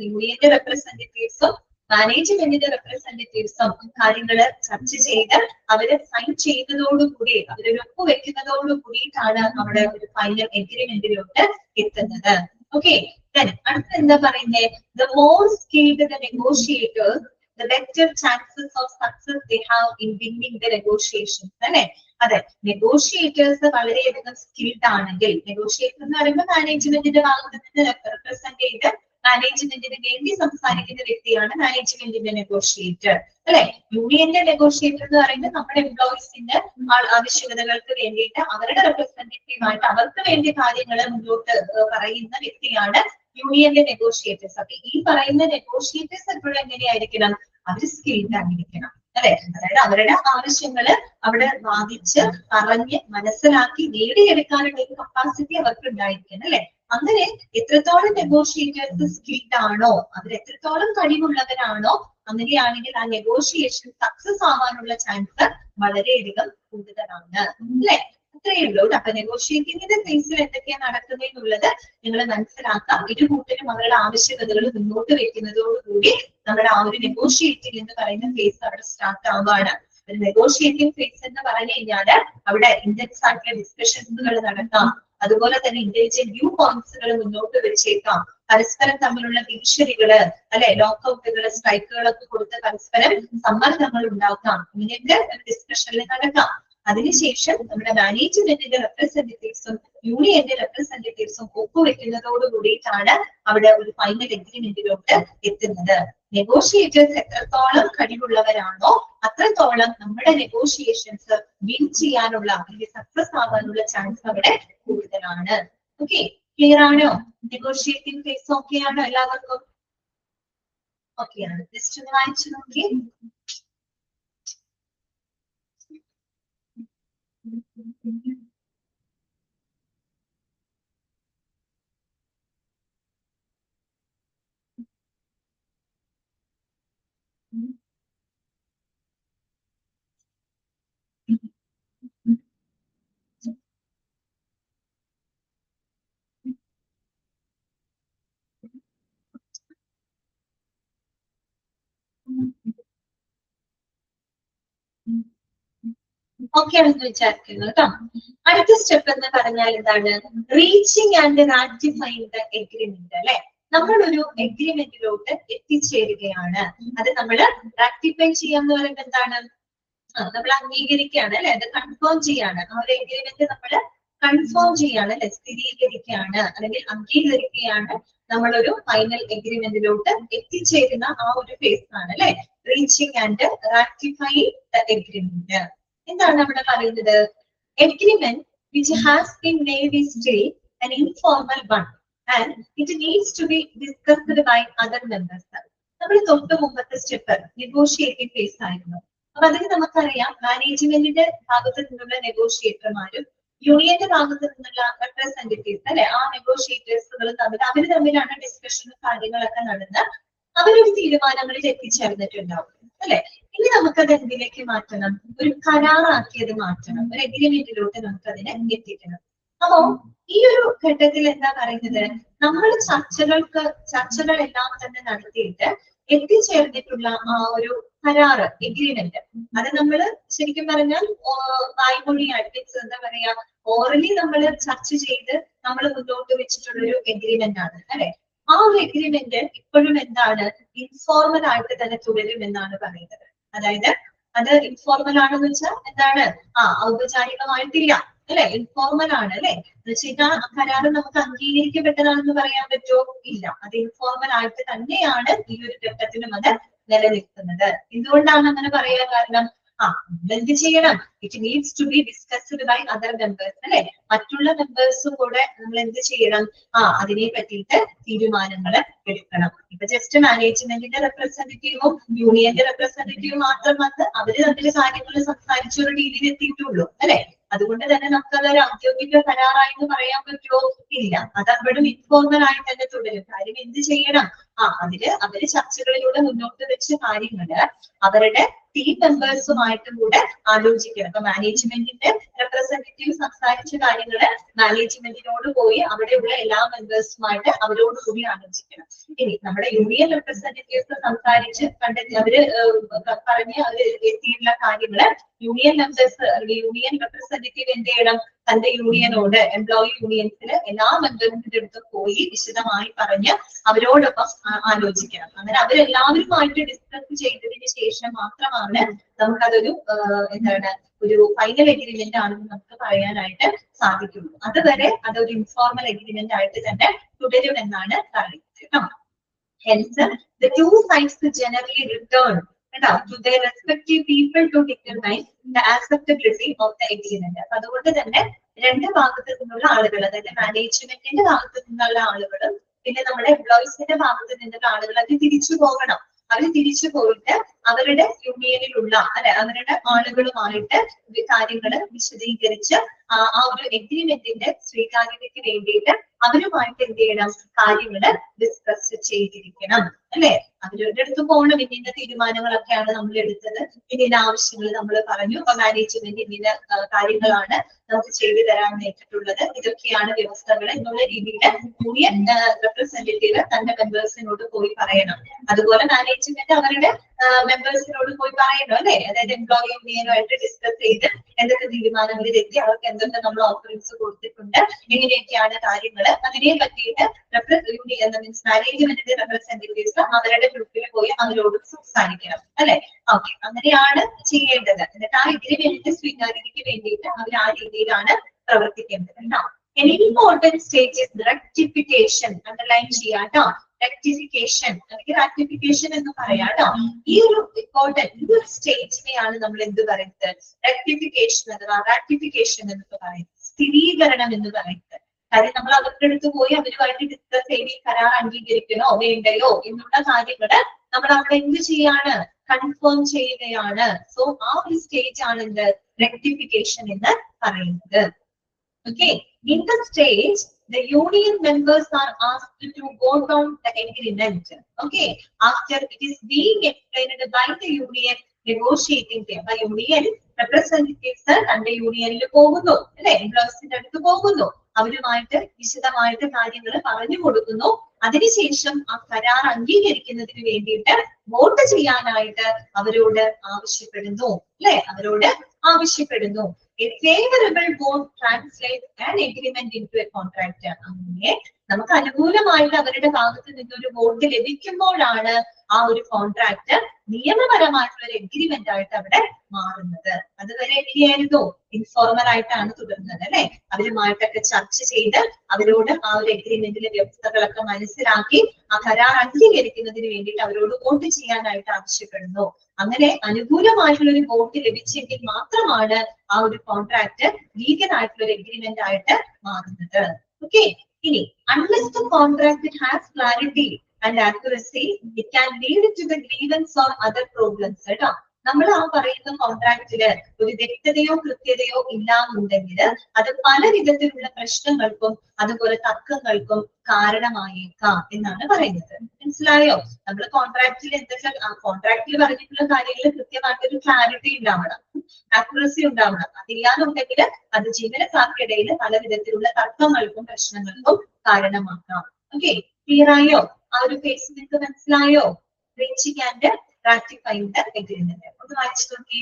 യൂണിയന്റെ റെപ്രസെന്റേറ്റീവ്സും മാനേജ്മെന്റിന്റെ റെപ്രസെന്റേറ്റീവ്സും കാര്യങ്ങള് ചർച്ച ചെയ്ത് അവര് സൈൻ ചെയ്തതോടുകൂടി അവര് ഒപ്പുവെക്കുന്നതോടു കൂടിയിട്ടാണ് നമ്മുടെ ഒരു ഫൈനൽ എഗ്രിമെന്റിലോട്ട് എത്തുന്നത്. ഓക്കെ, അടുത്ത എന്താ പറയുന്നത്, the more skilled the negotiators, the better chances of success they have in winning the negotiations അല്ലെ. അതെ, നെഗോഷിയേറ്റേഴ്സ് വളരെയധികം സ്കിൽഡ് ആണെങ്കിൽ, നെഗോഷിയേറ്റർ എന്ന് പറയുമ്പോൾ മാനേജ്മെന്റിന്റെ ഭാഗത്ത് നിന്ന് റെപ്രസെന്റ് ചെയ്ത് മാനേജ്മെന്റിന് വേണ്ടി സംസാരിക്കുന്ന വ്യക്തിയാണ് മാനേജ്മെന്റിന്റെ നെഗോഷിയേറ്റർ അല്ലെ. യൂണിയന്റെ നെഗോഷിയേറ്റർ എന്ന് പറയുന്നത് നമ്മുടെ എംപ്ലോയീസിന്റെ ആവശ്യകതകൾക്ക് വേണ്ടിയിട്ട് അവരുടെ റെപ്രസെന്റേറ്റീവ് ആയിട്ട് അവർക്ക് വേണ്ടി കാര്യങ്ങൾ മുന്നോട്ട് പറയുന്ന വ്യക്തിയാണ് യൂണിയന്റെ നെഗോഷിയേറ്റേഴ്സ്. അപ്പൊ ഈ പറയുന്ന നെഗോഷിയേറ്റേഴ്സ് എപ്പോഴും എങ്ങനെയായിരിക്കണം, അവർ സ്കിൽഡ് ആയിരിക്കണം അല്ലെ. അതായത് അവരുടെ ആവശ്യങ്ങള് അവിടെ വാദിച്ച് പറഞ്ഞ് മനസ്സിലാക്കി നേടിയെടുക്കാനുള്ള ഒരു കപ്പാസിറ്റി അവർക്ക് ഉണ്ടായിരിക്കണം അല്ലെ. അങ്ങനെ എത്രത്തോളം നെഗോഷിയേറ്റേഴ്സ് സ്കിൽഡ് ആണോ, അവർ എത്രത്തോളം കഴിവുള്ളവരാണോ, അങ്ങനെയാണെങ്കിൽ ആ നെഗോഷിയേഷൻ സക്സസ് ആവാനുള്ള ചാൻസ് വളരെയധികം കൂടുതലാണ് അല്ലെ. അത്രയേ ഉള്ളൂ. അപ്പൊ നെഗോഷിയേറ്റിംഗിന്റെ ഫേസിൽ എന്തൊക്കെയാണ് നടക്കുന്നതെന്നുള്ളത് നിങ്ങൾ മനസ്സിലാക്കാം. ഇരുകൂട്ടരും അവരുടെ ആവശ്യകതകൾ മുന്നോട്ട് വെക്കുന്നതോടുകൂടി നമ്മുടെ ആ ഒരു നെഗോഷിയേറ്റിംഗ് എന്ന് പറയുന്ന ഫേസ് അവിടെ സ്റ്റാർട്ട് ആവുകയാണ്. നെഗോഷിയേറ്റിംഗ് ഫേസ് എന്ന് പറഞ്ഞു കഴിഞ്ഞാല് അവിടെ ഇന്റൻസ് ആയിട്ടുള്ള ഡിസ്കഷൻസുകൾ നടക്കാം. അതുപോലെ തന്നെ ഇന്റലിജന്റ് വ്യൂ പോയിന്റ്സുകൾ മുന്നോട്ട് വെച്ചേക്കാം. പരസ്പരം തമ്മിലുള്ള ഭീഷണികള്, അല്ലെ, ലോക്കൌട്ടുകള്, സ്ട്രൈക്കുകളൊക്കെ കൊടുത്ത് പരസ്പരം സമ്മർദ്ദങ്ങൾ ഉണ്ടാക്കാം. ഇങ്ങനെയൊക്കെ ഡിസ്കഷനിൽ നടക്കാം. അതിനുശേഷം നമ്മുടെ മാനേജ്മെന്റിന്റെ റെപ്രസെന്റേറ്റീവ്സും യൂണിയന്റെ റെപ്രസെന്റേറ്റീവ്സും ഒപ്പുവെക്കുന്നതോട് കൂടിയിട്ടാണ് അവിടെ ഒരു ഫൈനൽ എഗ്രിമെന്റിലോട്ട് എത്തുന്നത്. നെഗോഷിയേറ്റേഴ്സ് എത്രത്തോളം കഴിവുള്ളവരാണോ അത്രത്തോളം നമ്മുടെ നെഗോഷിയേഷൻസ് വിൻ ചെയ്യാനുള്ള അല്ലെങ്കിൽ സക്സസ് ആവാനുള്ള ചാൻസ് അവിടെ കൂടുതലാണ്. ഓക്കെ, ക്ലിയർ ആണോ? നെഗോഷിയേറ്റിംഗ് ഫേസ് ഓക്കെ ആണോ എല്ലാവർക്കും? ഓക്കെ ആണ്. ജസ്റ്റ് ഒന്ന് വായിച്ചു നോക്കി. ഓക്കെ ആണെന്ന് വിചാരിക്കുന്നു കേട്ടോ. അടുത്ത സ്റ്റെപ്പ് എന്ന് പറഞ്ഞാൽ എന്താണ്? Reaching and ratifying the agreement. അല്ലെ, നമ്മളൊരു എഗ്രിമെന്റിലോട്ട് എത്തിച്ചേരുകയാണ്. അത് നമ്മൾ റാറ്റിഫൈ ചെയ്യാന്ന് പറയുന്നത് എന്താണ്? നമ്മൾ അംഗീകരിക്കുകയാണ്, അല്ലെ, അത് കൺഫേം ചെയ്യാണ്. ആ ഒരു എഗ്രിമെന്റ് നമ്മൾ കൺഫേം ചെയ്യാണ്, അല്ലെ, സ്ഥിരീകരിക്കുകയാണ് അല്ലെങ്കിൽ അംഗീകരിക്കുകയാണ്. നമ്മളൊരു ഫൈനൽ എഗ്രിമെന്റിലോട്ട് എത്തിച്ചേരുന്ന ആ ഒരു ഫേസ് ആണ്, അല്ലെ, reaching and ratify the agreement. എന്താണ് അവിടെ പറയുന്നത്? Agreement which has been made is still an informal one and it needs to be discussed by other members. നമ്മൾ തൊട്ട് മുമ്പത്തെ സ്റ്റെപ്പ് നെഗോഷിയേറ്റിംഗ് ഫേസ് ആയിരുന്നു. അപ്പൊ അതിന് നമുക്കറിയാം മാനേജ്മെന്റിന്റെ ഭാഗത്ത് നിന്നുള്ള നെഗോഷിയേറ്റർമാരും യൂണിയന്റെ ഭാഗത്ത് നിന്നുള്ള റെപ്രസെന്റേറ്റീവ്സ്, അല്ലെ, ആ നെഗോഷിയേറ്റേഴ്സുകൾ അവര് തമ്മിലാണ് ഡിസ്കഷനും കാര്യങ്ങളൊക്കെ നടന്ന് അവരൊരു തീരുമാനങ്ങളിൽ എത്തിച്ചേർന്നിട്ടുണ്ടാവും, അല്ലെ. ഇനി നമുക്കത് എന്തിലേക്ക് മാറ്റണം? ഒരു കരാറാക്കിയത് മാറ്റണം. ഒരു എഗ്രിമെന്റിലോട്ട് നമുക്കതിനെ എത്തിക്കണം. അപ്പോ ഈ ഒരു ഘട്ടത്തിൽ എന്താ പറയുന്നത്? നമ്മൾ ചർച്ചകളെല്ലാം തന്നെ നടത്തിയിട്ട് എത്തിച്ചേർന്നിട്ടുള്ള ആ ഒരു കരാറ്, എഗ്രിമെന്റ്, അത് നമ്മൾ ശരിക്കും പറഞ്ഞാൽ വായ്മൊഴിയായിട്ട് എന്താ പറയാ, ഓറലി നമ്മൾ ചർച്ച ചെയ്ത് നമ്മൾ മുന്നോട്ട് വെച്ചിട്ടുള്ള ഒരു എഗ്രിമെന്റ് ആണ്, അല്ലെ. ആ ഒരു എഗ്രിമെന്റ് ഇപ്പോഴും എന്താണ്? ഇൻഫോർമൽ ആയിട്ട് തന്നെ തുടരും എന്നാണ് പറയുന്നത്. അതായത് അത് ഇൻഫോർമൽ ആണെന്ന് വെച്ചാൽ എന്താണ്? ഔപചാരികമായിട്ടില്ല, അല്ലെ, ഇൻഫോർമൽ ആണ്, അല്ലെ. എന്ന് വെച്ചാൽ ആ കരാറ് നമുക്ക് അംഗീകരിക്കപ്പെട്ടതാണെന്ന് പറയാൻ പറ്റുമോ? ഇല്ല. അത് ഇൻഫോർമൽ ആയിട്ട് തന്നെയാണ് ഈ ഒരു ഘട്ടത്തിലും അത് നിലനിൽക്കുന്നത്. എന്തുകൊണ്ടാണ് അങ്ങനെ പറയാൻ കാരണം? എന്ത് ചെയ്യണം? It needs to be discussed by other members, അല്ലെ. മറ്റുള്ള മെമ്പേഴ്സും കൂടെ നമ്മൾ എന്ത് ചെയ്യണം? അതിനെ പറ്റിയിട്ട് തീരുമാനങ്ങൾ എടുക്കണം. ഇപ്പൊ ജസ്റ്റ് മാനേജ്മെന്റിന്റെ റെപ്രസെന്റേറ്റീവും യൂണിയന്റെ റെപ്രസെന്റേറ്റീവും മാത്രം വന്ന് അവര് തമ്മിൽ കാര്യങ്ങൾ സംസാരിച്ച ഒരു ഡീലിൽ എത്തിയിട്ടുള്ളൂ, അല്ലെ. അതുകൊണ്ട് തന്നെ നമുക്കതൊരു ഔദ്യോഗിക കരാറായി പറയാൻ പറ്റുമോ? ഇല്ല. അത് അപ്പോഴും ഇൻഫോർമൽ ആയിട്ട് തന്നെ തുടരും. കാര്യം എന്ത് ചെയ്യണം? അവര് ചർച്ചകളിലൂടെ മുന്നോട്ട് വെച്ച കാര്യങ്ങള് അവരുടെ ടീം മെമ്പേഴ്സുമായിട്ടും കൂടെ ആലോചിക്കണം. അപ്പൊ മാനേജ്മെന്റിന്റെ റെപ്രസെന്റേറ്റീവ് സംസാരിച്ച കാര്യങ്ങള് മാനേജ്മെന്റിനോട് പോയി അവിടെയുള്ള എല്ലാ മെമ്പേഴ്സുമായിട്ട് അവരോട് കൂടി ആലോചിക്കണം. ഇനി നമ്മുടെ യൂണിയൻ റെപ്രസെന്റേറ്റീവ്സ് സംസാരിച്ച് കണ്ടെത്തി അവര് പറഞ്ഞ് അവര് എത്തിയിട്ടുള്ള കാര്യങ്ങള് യൂണിയൻ മെമ്പേഴ്സ് അല്ലെങ്കിൽ യൂണിയൻ റെപ്രസെന്റേറ്റീവ് എന്ത് ചെയ്യണം? തന്റെ യൂണിയനോട്, എംപ്ലോയി യൂണിയൻസിലെ എല്ലാ മെമ്പേഴ്സിന്റെ അടുത്ത് പോയി വിശദമായി പറഞ്ഞ് അവരോടൊപ്പം ആലോചിക്കണം. അങ്ങനെ അവരെല്ലാവരുമായിട്ട് ഡിസ്കസ് ചെയ്തതിന് ശേഷം മാത്രമാണ് നമുക്കതൊരു എന്താണ്, ഒരു ഫൈനൽ എഗ്രിമെന്റ് ആണെന്ന് നമുക്ക് പറയാനായിട്ട് സാധിക്കുള്ളൂ. അതുവരെ അതൊരു ഇൻഫോർമൽ എഗ്രിമെന്റ് ആയിട്ട് തന്നെ തുടരുമെന്നാണ് പറയുന്നത്. Hence, the two sides generally return to their respective people to determine the acceptability of the agreement. അതുകൊണ്ട് തന്നെ രണ്ട് ഭാഗത്തു നിന്നുള്ള ആളുകൾ, അതായത് മാനേജ്മെന്റിന്റെ ഭാഗത്തു നിന്നുള്ള ആളുകളും പിന്നെ നമ്മുടെ എംപ്ലോയീസിന്റെ ഭാഗത്ത് നിന്നുള്ള ആളുകൾ അത് തിരിച്ചു പോകണം. അവർ തിരിച്ചു പോയിട്ട് അവരുടെ യൂണിയനിലുള്ള, അല്ലെ, അവരുടെ ആളുകളുമായിട്ട് കാര്യങ്ങൾ വിശദീകരിച്ച് ആ ഒരു എഗ്രിമെന്റിന്റെ സ്വീകാര്യതയ്ക്ക് വേണ്ടിയിട്ട് അവരുമായിട്ട് എന്ത് ചെയ്യണം? കാര്യങ്ങള് ഡിസ്കസ് ചെയ്തിരിക്കണം, അല്ലെ. അവരുടെ അടുത്ത് പോകണം. ഇന്ന തീരുമാനങ്ങളൊക്കെയാണ് നമ്മൾ എടുത്തത്, ഇന്ന ആവശ്യങ്ങൾ നമ്മൾ പറഞ്ഞു, അപ്പൊ മാനേജ്മെന്റ് ഇന്ന കാര്യങ്ങളാണ് നമുക്ക് ചെയ്തു തരാൻ നേരിട്ടുള്ളത്, ഇതൊക്കെയാണ് വ്യവസ്ഥകൾ എന്നുള്ള രീതിയിൽ യൂണിയൻ റെപ്രസെന്റേറ്റീവ് തന്റെ മെമ്പേഴ്സിനോട് പോയി പറയണം. അതുപോലെ മാനേജ്മെന്റ് അവരുടെ മെമ്പേഴ്സിനോട് പോയി പറയണം അല്ലെ, അതായത് എംപ്ലോയി യൂണിയനുമായിട്ട് ഡിസ്കസ് ചെയ്ത് എന്തൊക്കെ തീരുമാനങ്ങളിൽ എത്തി, അവർക്ക് എന്തൊക്കെ നമ്മൾ ഓഫറിങ്സ് കൊടുത്തിട്ടുണ്ട്, എങ്ങനെയൊക്കെയാണ് കാര്യങ്ങൾ, അതിനെ പറ്റിയിട്ട് യൂണിയൻ മീൻസ് മാനേജ്മെന്റിന്റെ റെപ്രസെന്റേറ്റീവ്സ് അവരുടെ ഗ്രൂപ്പിൽ പോയി അവരോട് സംസാരിക്കണം അല്ലെ. ഓക്കെ, അങ്ങനെയാണ് ചെയ്യേണ്ടത്. എന്നിട്ട് ആ എഗ്രിമെന്റിന്റെ സ്വീകാര്യതയ്ക്ക് വേണ്ടിയിട്ട് അവർ ആ രീതിയിലാണ് പ്രവർത്തിക്കേണ്ടത് കേട്ടോ. An important stage is rectification. Underline ചെയ്യാട്ടോ, rectification അല്ലെങ്കിൽ ratification എന്ന് പറയാട്ടോ. ഈ ഒരു ഇമ്പോർട്ടന്റ് ഈ ഒരു സ്റ്റേജിനെയാണ് നമ്മൾ എന്ത് പറയുന്നത്, rectification അഥവാ ratification എന്ന് പറയുന്നത്, സ്ഥിരീകരണം എന്ന് പറയുന്നത്. കാര്യം നമ്മൾ അവരുടെ അടുത്ത് പോയി അവരുമായിട്ട് ഡിസ്കസ് ചെയ്ത് കരാർ അംഗീകരിക്കണോ വേണ്ടയോ എന്നുള്ള കാര്യങ്ങള് നമ്മൾ അവിടെ എന്ത് ചെയ്യാണ്, കൺഫേം ചെയ്യുകയാണ്. സോ ആ ഒരു സ്റ്റേജ് ആണ് എന്ത്, rectification എന്ന് പറയുന്നത്. Okay, in the stage, the union members are asked to vote on the agreement. Okay, after it is being explained by the union negotiating team, by union representatives and the union പോകുന്നു അല്ലെ, എംപ്ലോയീസിന്റെ അടുത്ത് പോകുന്നു, അവരുമായിട്ട് വിശദമായിട്ട് കാര്യങ്ങൾ പറഞ്ഞു കൊടുക്കുന്നു. അതിനുശേഷം ആ കരാർ അംഗീകരിക്കുന്നതിന് വേണ്ടിയിട്ട് വോട്ട് ചെയ്യാനായിട്ട് അവരോട് ആവശ്യപ്പെടുന്നു അല്ലെ, അവരോട് ആവശ്യപ്പെടുന്നു. A favorable vote translates an agreement into a contract. അങ്ങനെ നമുക്ക് അനുകൂലമായിട്ട് അവരുടെ ഭാഗത്ത് നിന്നൊരു വോട്ട് ലഭിക്കുമ്പോഴാണ് ആ ഒരു കോൺട്രാക്ട് നിയമപരമായിട്ടുള്ള ഒരു എഗ്രിമെന്റ് ആയിട്ട് അവിടെ മാറുന്നത്. അതുവരെ എങ്ങനെയായിരുന്നു, ഇൻഫോർമൽ ആയിട്ടാണ് തുടർന്നത് അല്ലെ. അവരുമായിട്ടൊക്കെ ചർച്ച ചെയ്ത് അവരോട് ആ ഒരു എഗ്രിമെന്റിലെ വ്യവസ്ഥകളൊക്കെ മനസ്സിലാക്കി ആ കരാർ അംഗീകരിക്കുന്നതിന് വേണ്ടിയിട്ട് അവരോട് വോട്ട് ചെയ്യാനായിട്ട് ആവശ്യപ്പെടുന്നു. അങ്ങനെ അനുകൂലമായിട്ടുള്ള ഒരു വോട്ട് ലഭിച്ചെങ്കിൽ മാത്രമാണ് ആ ഒരു കോൺട്രാക്ട് ലീഗൽ ആയിട്ടുള്ള ഒരു എഗ്രിമെന്റ് ആയിട്ട് മാറുന്നത്. ഓക്കെ, ഇനി unless the contract has clarity and accuracy, it can lead to the grievance or other problems. കേട്ടോ, നമ്മൾ ആ പറയുന്ന കോൺട്രാക്റ്റില് ഒരു വ്യക്തതയോ കൃത്യതയോ ഇല്ലാന്നുണ്ടെങ്കിൽ അത് പല വിധത്തിലുള്ള പ്രശ്നങ്ങൾക്കും അതുപോലെ തർക്കങ്ങൾക്കും കാരണമായേക്കാം എന്നാണ് പറയുന്നത്. മനസ്സിലായോ? നമ്മൾ കോൺട്രാക്റ്റിൽ എന്തൊക്കെ കോൺട്രാക്റ്റിൽ പറഞ്ഞിട്ടുള്ള കാര്യങ്ങൾ കൃത്യമായിട്ടൊരു ക്ലാരിറ്റി ഉണ്ടാവണം, ആക്യുറസി ഉണ്ടാവണം. അതില്ലാന്നുണ്ടെങ്കിൽ അത് ജീവനക്കാർക്കിടയിൽ പല വിധത്തിലുള്ള തർക്കങ്ങൾക്കും പ്രശ്നങ്ങൾക്കും കാരണമാക്കാം. ഓക്കെ, ക്ലിയർ ആയോ? ആ ഒരു കേസ് നിങ്ങൾക്ക് മനസ്സിലായോ? Reaching and ratifying the agreement. ഒന്ന് വായിച്ചു നോക്കി.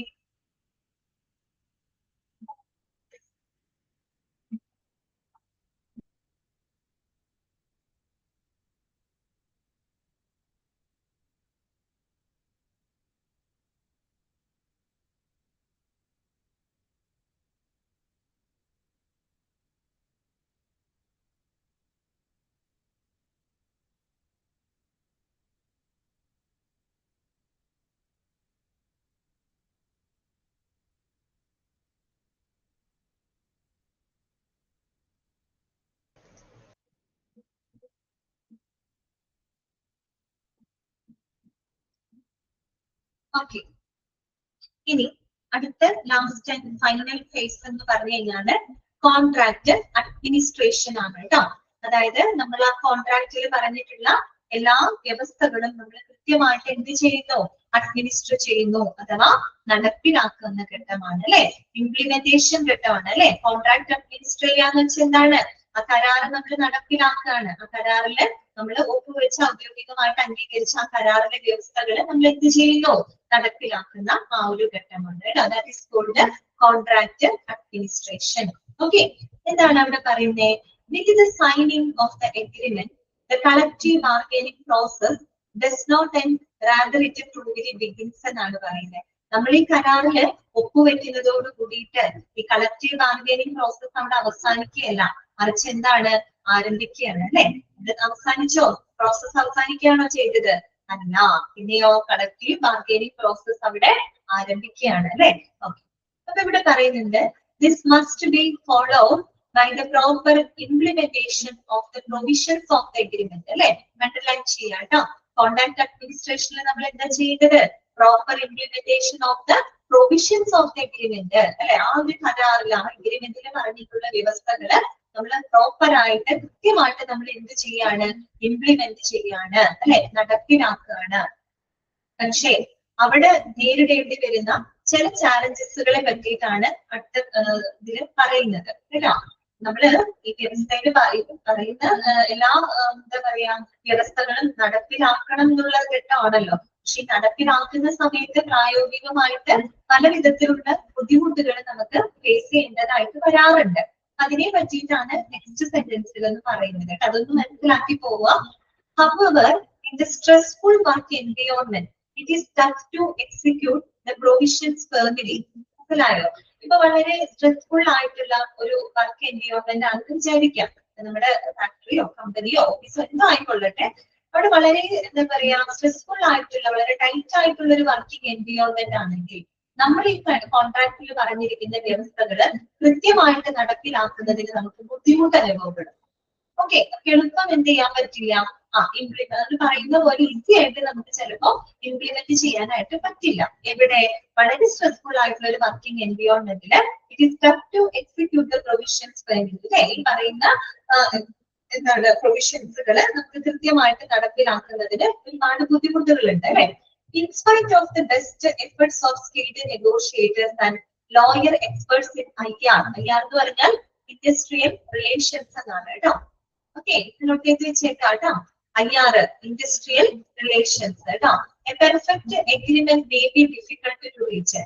ഓക്കെ, ഇനി അടുത്ത ലാസ്റ്റ് ആൻഡ് ഫൈനൽ ഫേസ് എന്ന് പറഞ്ഞു കഴിഞ്ഞാല് കോൺട്രാക്ട് അഡ്മിനിസ്ട്രേഷൻ ആണ് കേട്ടോ. അതായത് നമ്മൾ ആ കോൺട്രാക്റ്റിൽ പറഞ്ഞിട്ടുള്ള എല്ലാ വ്യവസ്ഥകളും നമ്മൾ കൃത്യമായിട്ട് എന്ത് ചെയ്യുന്നു, അഡ്മിനിസ്റ്റർ ചെയ്യുന്നു അഥവാ നടപ്പിലാക്കുന്ന ഘട്ടമാണ് അല്ലെ, ഇംപ്ലിമെന്റേഷൻ ഘട്ടമാണ് അല്ലെ. കോൺട്രാക്ട് അഡ്മിനിസ്റ്റർ ചെയ്യാന്ന് വെച്ചാൽ എന്താണ്, ആ കരാറ് നമ്മൾ നടപ്പിലാക്കുകയാണ്. ആ കരാറില് നമ്മൾ ഒപ്പുവെച്ച് ഔദ്യോഗികമായിട്ട് അംഗീകരിച്ച ആ കരാറിലെ വ്യവസ്ഥകള് നമ്മൾ എന്ത് ചെയ്യുന്നു, നടപ്പിലാക്കുന്ന ആ ഒരു ഘട്ടമാണ്. That is called contract administration. Okay, എന്താണ് അവിടെ പറയുന്നത്? With the signing of the agreement the collective bargaining process does not end, rather it truly begins എന്നാണ് പറയുന്നത്. നമ്മൾ ഈ കരാറില് ഒപ്പുവെക്കുന്നതോട് കൂടിയിട്ട് ഈ കളക്റ്റീവ് ബാർഗൈനിങ് പ്രോസസ് അവിടെ അവസാനിക്കുകയല്ല, മറിച്ച് എന്താണ്, ആരംഭിക്കുകയാണ് അല്ലെ. ഇത് അവസാനിച്ചോ, പ്രോസസ് അവസാനിക്കുകയാണോ ചെയ്തത്? അല്ല, പിന്നെയോ കളക്റ്റീവ് ബാർഗൈനിങ് പ്രോസസ് അവിടെ ആരംഭിക്കുകയാണ് അല്ലെ. ഓക്കെ, അപ്പൊ ഇവിടെ പറയുന്നുണ്ട് this must be followed by the proper implementation of the provisions of the agreement അല്ലെ. അണ്ടർലൈൻ ചെയ്യാം കേട്ടോ. കോൺട്രാക്ട് അഡ്മിനിസ്ട്രേഷനിൽ നമ്മൾ എന്താ ചെയ്തത്, proper implementation of the provisions of the agreement അല്ലെ. ആ ഒരു കരാറിൽ ആ എഗ്രിമെന്റിൽ പറഞ്ഞിട്ടുള്ള വ്യവസ്ഥകള് നമ്മൾ പ്രോപ്പർ ആയിട്ട് കൃത്യമായിട്ട് നമ്മൾ എന്ത് ചെയ്യാണ്, ഇംപ്ലിമെന്റ് ചെയ്യാണ് അല്ലെ, നടപ്പിലാക്കുകയാണ്. പക്ഷേ അവിടെ നേരിടേണ്ടി വരുന്ന ചില ചാലഞ്ചസുകളെ പറ്റിയിട്ടാണ് അടുത്ത ഇതിൽ പറയുന്നത് കേട്ടോ. നമ്മള് ഈ വ്യവസ്ഥയിൽ പറയുന്ന എല്ലാ എന്താ പറയാ വ്യവസ്ഥകളും നടപ്പിലാക്കണം എന്നുള്ള ഘട്ടമാണല്ലോ. പക്ഷെ നടപ്പിലാക്കുന്ന സമയത്ത് പ്രായോഗികമായിട്ട് പല വിധത്തിലുള്ള ബുദ്ധിമുട്ടുകൾ നമുക്ക് ഫേസ് ചെയ്യേണ്ടതായിട്ട് വരാറുണ്ട്. അതിനെ പറ്റിയിട്ടാണ് നെക്സ്റ്റ് സെന്റൻസിൽ എന്ന് പറയുന്നത്. അതൊന്ന് മനസ്സിലാക്കി പോവുക. However, in the stressful work environment, it is tough to execute the provisions firmly. മനസ്സിലായോ? ഇപ്പൊ വളരെ സ്ട്രെസ്ഫുൾ ആയിട്ടുള്ള ഒരു വർക്ക് എൻവയോൺമെന്റ് ആണെന്ന് വിചാരിക്കാം. നമ്മുടെ ഫാക്ടറിയോ കമ്പനിയോ ഓഫീസോ എന്തോ ആയിക്കൊള്ളട്ടെ, അവിടെ വളരെ എന്താ പറയാ സ്ട്രെസ്ഫുൾ ആയിട്ടുള്ള വളരെ ടൈറ്റ് ആയിട്ടുള്ള ഒരു വർക്കിംഗ് എൻവയോൺമെന്റ് ആണെങ്കിൽ നമ്മൾ ഈ കോൺട്രാക്റ്റിൽ പറഞ്ഞിരിക്കുന്ന വ്യവസ്ഥകള് കൃത്യമായിട്ട് നടപ്പിലാക്കുന്നതിന് നമുക്ക് ബുദ്ധിമുട്ട് അനുഭവപ്പെടും. ഓക്കെ, എളുപ്പം എന്ത് ചെയ്യാൻ പറ്റില്ല, ഇംപ്ലിമെന്റ് പറയുന്ന പോലെ ഈസി ആയിട്ട് നമുക്ക് ചിലപ്പോ ഇംപ്ലിമെന്റ് ചെയ്യാനായിട്ട് പറ്റില്ല. എവിടെ വളരെ സ്ട്രെസ്ഫുൾ ആയിട്ടുള്ള ഒരു വർക്കിംഗ് എൻവയോൺമെന്റില് it is tough to execute the provisions അല്ലെ, ഈ പറയുന്ന എന്താണ് പ്രൊവിഷൻസുകള് നമുക്ക് കൃത്യമായിട്ട് നടപ്പിലാക്കുന്നതിന് ഒരുപാട് ബുദ്ധിമുട്ടുകളുണ്ട് അല്ലെ. In spite of the best efforts of skilled negotiators and lawyer experts in IR എന്ന് പറഞ്ഞാൽ ഇൻഡസ്ട്രിയൽ റിലേഷൻസ് എന്നാണ് കേട്ടോ. ഓക്കെ, നോട്ട് ചെയ്ത് വെച്ചേക്കാം കേട്ടോ. IR ഇൻഡസ്ട്രിയൽ റിലേഷൻസ് കേട്ടോ. A perfect agreement may be difficult to reach.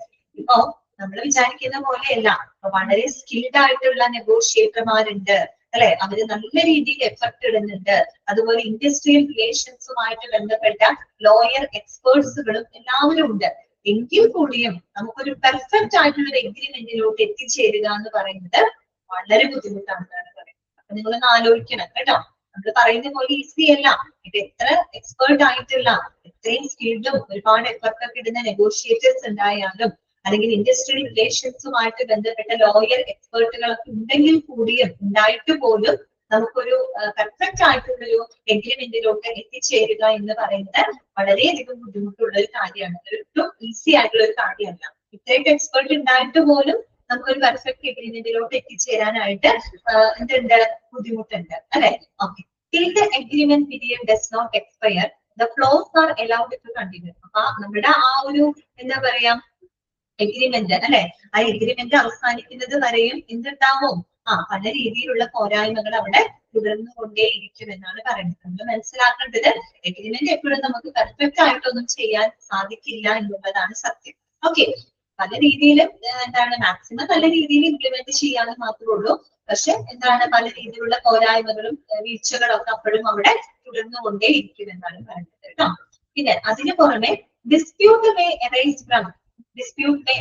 ഇപ്പൊ നമ്മൾ വിചാരിക്കുന്ന പോലെയല്ല, വളരെ സ്കിൽഡ് ആയിട്ടുള്ള നെഗോഷിയേറ്റർമാരുണ്ട് അല്ലെ, അവര് നല്ല രീതിയിൽ എഫർട്ട് ഇടുന്നുണ്ട്. അതുപോലെ ഇൻഡസ്ട്രിയൽ റിലേഷൻസുമായിട്ട് ബന്ധപ്പെട്ട ലോയർ എക്സ്പേർട്സുകളും എല്ലാവരും ഉണ്ട്. എങ്കിൽ കൂടിയും നമുക്കൊരു പെർഫെക്റ്റ് ആയിട്ടുള്ള ഒരു എഗ്രിമെന്റിലോട്ട് എത്തിച്ചേരുക എന്ന് പറയുന്നത് വളരെ ബുദ്ധിമുട്ടാണെന്നാണ് പറയുന്നത്. അപ്പൊ നിങ്ങളൊന്ന് ആലോചിക്കണം കേട്ടോ. നമ്മൾ പറയുന്ന പോലെ ഈസി അല്ല. ഇത് എത്ര എക്സ്പേർട്ട് ആയിട്ടുള്ള എത്രയും സ്കിൽഡും ഒരുപാട് എഫർട്ട് ഒക്കെ ഇടുന്ന നെഗോഷിയേറ്റേഴ്സ് ഉണ്ടായാലും അല്ലെങ്കിൽ ഇൻഡസ്ട്രിയൽ റിലേഷൻസുമായിട്ട് ബന്ധപ്പെട്ട ലോയർ എക്സ്പേർട്ടുകളൊക്കെ ഉണ്ടെങ്കിൽ കൂടിയും ഉണ്ടായിട്ട് പോലും നമുക്കൊരു പെർഫെക്റ്റ് ആയിട്ടുള്ളൊരു എഗ്രിമെന്റിലോട്ട് എത്തിച്ചേരുക എന്ന് പറയുന്നത് വളരെയധികം ബുദ്ധിമുട്ടുള്ള ഒരു കാര്യമാണ്. ഒട്ടും ഈസി ആയിട്ടുള്ള ഒരു കാര്യമല്ല. ഇത്രയൊക്കെ എക്സ്പേർട്ട് ഉണ്ടായിട്ട് പോലും നമുക്കൊരു പെർഫെക്റ്റ് എഗ്രിമെന്റിലോട്ട് എത്തിച്ചേരാനായിട്ട് എന്തുണ്ട്, ബുദ്ധിമുട്ടുണ്ട് അല്ലെ. Okay, till the agreement period does not expire, the clause are allowed to continue. അപ്പൊ നമ്മുടെ ആ ഒരു എന്താ പറയാ എഗ്രിമെന്റ് അല്ലെ, ആ എഗ്രിമെന്റ് അവസാനിക്കുന്നത് വരെയും എന്തുണ്ടാവും, പല രീതിയിലുള്ള പോരായ്മകൾ അവിടെ തുടർന്നുകൊണ്ടേയിരിക്കും എന്നാണ് പറയുന്നത്. നമ്മൾ മനസ്സിലാക്കേണ്ടത് എഗ്രിമെന്റ് എപ്പോഴും നമുക്ക് പെർഫെക്റ്റ് ആയിട്ടൊന്നും ചെയ്യാൻ സാധിക്കില്ല എന്നുള്ളതാണ് സത്യം. ഓക്കെ, പല രീതിയിലും എന്താണ് മാക്സിമം നല്ല രീതിയിൽ ഇംപ്ലിമെന്റ് ചെയ്യാൻ മാത്രമേ ഉള്ളൂ. പക്ഷെ എന്താണ് പല രീതിയിലുള്ള പോരായ്മകളും വീഴ്ചകളൊക്കെ അപ്പോഴും അവിടെ തുടർന്നുകൊണ്ടേയിരിക്കും എന്നാണ് പറയുന്നത് കേട്ടോ. പിന്നെ അതിന് പുറമെ dispute may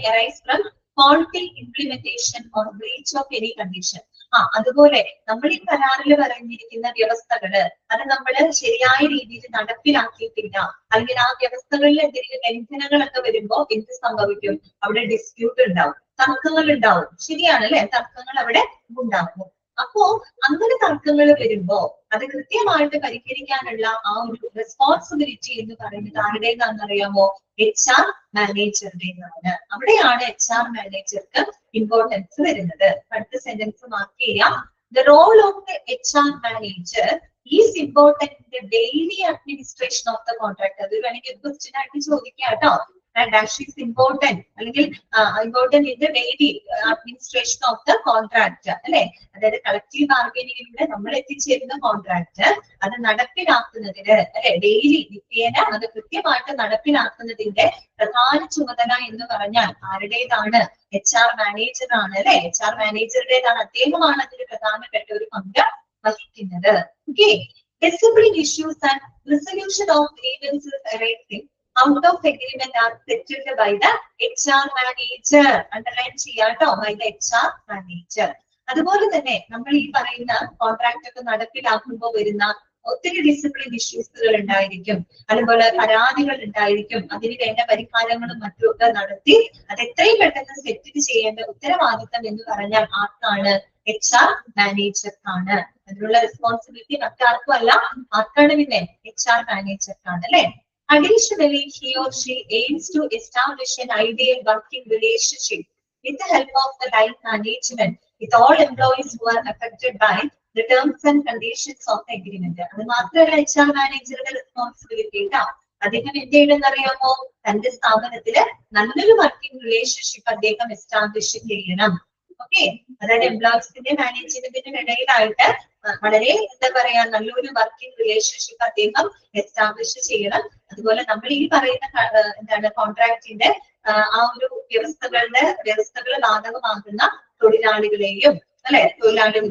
arise from faulty implementation or breach of any condition. അതുപോലെ നമ്മൾ ഈ കരാറിൽ പറഞ്ഞിരിക്കുന്ന വ്യവസ്ഥകള് അത് നമ്മൾ ശരിയായ രീതിയിൽ നടപ്പിലാക്കിയിട്ടില്ല, അല്ലെങ്കിൽ ആ വ്യവസ്ഥകളിൽ എന്തെങ്കിലും ലംഘനങ്ങളൊക്കെ വരുമ്പോ എന്ത് സംഭവിക്കും, അവിടെ ഡിസ്പ്യൂട്ട് ഉണ്ടാവും, തർക്കങ്ങൾ ഉണ്ടാവും. ശരിയാണ് അല്ലെ, തർക്കങ്ങൾ അവിടെ ഉണ്ടാകും. അപ്പോ അങ്ങനെ തർക്കങ്ങൾ വരുമ്പോ അത് കൃത്യമായിട്ട് പരിഹരിക്കാനുള്ള ആ ഒരു റെസ്പോൺസിബിലിറ്റി എന്ന് പറയുന്നത് ആരുടേതാണെന്ന് അറിയാമോ, HR മാനേജറുടേതാണ്. അവിടെയാണ് HR മാനേജർക്ക് ഇമ്പോർട്ടൻസ് വരുന്നത്. അടുത്ത സെന്റൻസ് മാർക്ക് ചെയ്യാം. The role of the HR manager is important in the daily administration of the contract. അത് വേണമെങ്കിൽ ക്വസ്റ്റ്യൻ ആയിട്ട് ചോദിക്കാം കേട്ടോ. Dash is important അല്ലെങ്കിൽ important in the daily administration of the contract അല്ലെ. അതായത് കളക്റ്റീവ് ബാർഗൈനിങ്ങിലൂടെ നമ്മൾ എത്തിച്ചേരുന്ന കോൺട്രാക്ട് അത് നടപ്പിലാക്കുന്നതിന് അല്ലെ, ഡെയിലി നിത്യേന അത് കൃത്യമായിട്ട് നടപ്പിലാക്കുന്നതിന്റെ പ്രധാന ചുമതല എന്ന് പറഞ്ഞാൽ ആരുടേതാണ്, HR മാനേജർ ആണ് അല്ലെ. HR മാനേജറുടേതാണ്, അദ്ദേഹമാണ് അതിന് പ്രധാനപ്പെട്ട ഒരു പങ്ക് വഹിക്കുന്നത്. Okay, discipline issues and resolution of grievances arising out of agreement are settled by the HR manager. Underline ചെയ്യാട്ടോ, by the HR manager. അതുപോലെ തന്നെ നമ്മൾ ഈ പറയുന്ന കോൺട്രാക്ട് ഒക്കെ നടപ്പിലാക്കുമ്പോൾ വരുന്ന ഒത്തിരി ഡിസിപ്ലിൻ ഇഷ്യൂസുകൾ ഉണ്ടായിരിക്കും, അതുപോലെ പരാതികൾ ഉണ്ടായിരിക്കും. അതിന് വേണ്ട പരിഹാരങ്ങളും മറ്റുമൊക്കെ നടത്തി അത് എത്രയും പെട്ടെന്ന് സെറ്റിൽ ചെയ്യേണ്ട ഉത്തരവാദിത്തം എന്ന് പറഞ്ഞാൽ ആർക്കാണ്, HR മാനേജർക്കാണ്. അതിനുള്ള റെസ്പോൺസിബിലിറ്റി മറ്റാർക്കും അല്ല, ആർക്കാണ് പിന്നെ, HR മാനേജർക്കാണ് അല്ലെ. Additionally, he or she aims to establish an ideal working relationship with the help of the line management with all employees who are affected by the terms and conditions of the agreement. അത് മാത്രമല്ല HR മാനേജറുടെ responsibility കേട്ടോ. അദ്ദേഹം എന്ത് ചെയ്യണമെന്ന് അറിയാമോ, തന്റെ സ്ഥാപനത്തില് നല്ലൊരു വർക്കിംഗ് റിലേഷൻഷിപ്പ് അദ്ദേഹം എസ്റ്റാബ്ലിഷ് ചെയ്യണം. ഓക്കെ, അതായത് എംപ്ലോയീസിന്റെ മാനേജ്മെന്റിന്റെ ഇടയിലായിട്ട് വളരെ എന്താ പറയാ നല്ലൊരു വർക്കിംഗ് റിലേഷൻഷിപ്പ് അദ്ദേഹം എസ്റ്റാബ്ലിഷ് ചെയ്യണം. അതുപോലെ നമ്മൾ ഈ പറയുന്ന എന്താണ് കോൺട്രാക്ടിന്റെ ആ ഒരു വ്യവസ്ഥകൾ ബാധകമാകുന്ന തൊഴിലാളികളെയും അല്ലെ,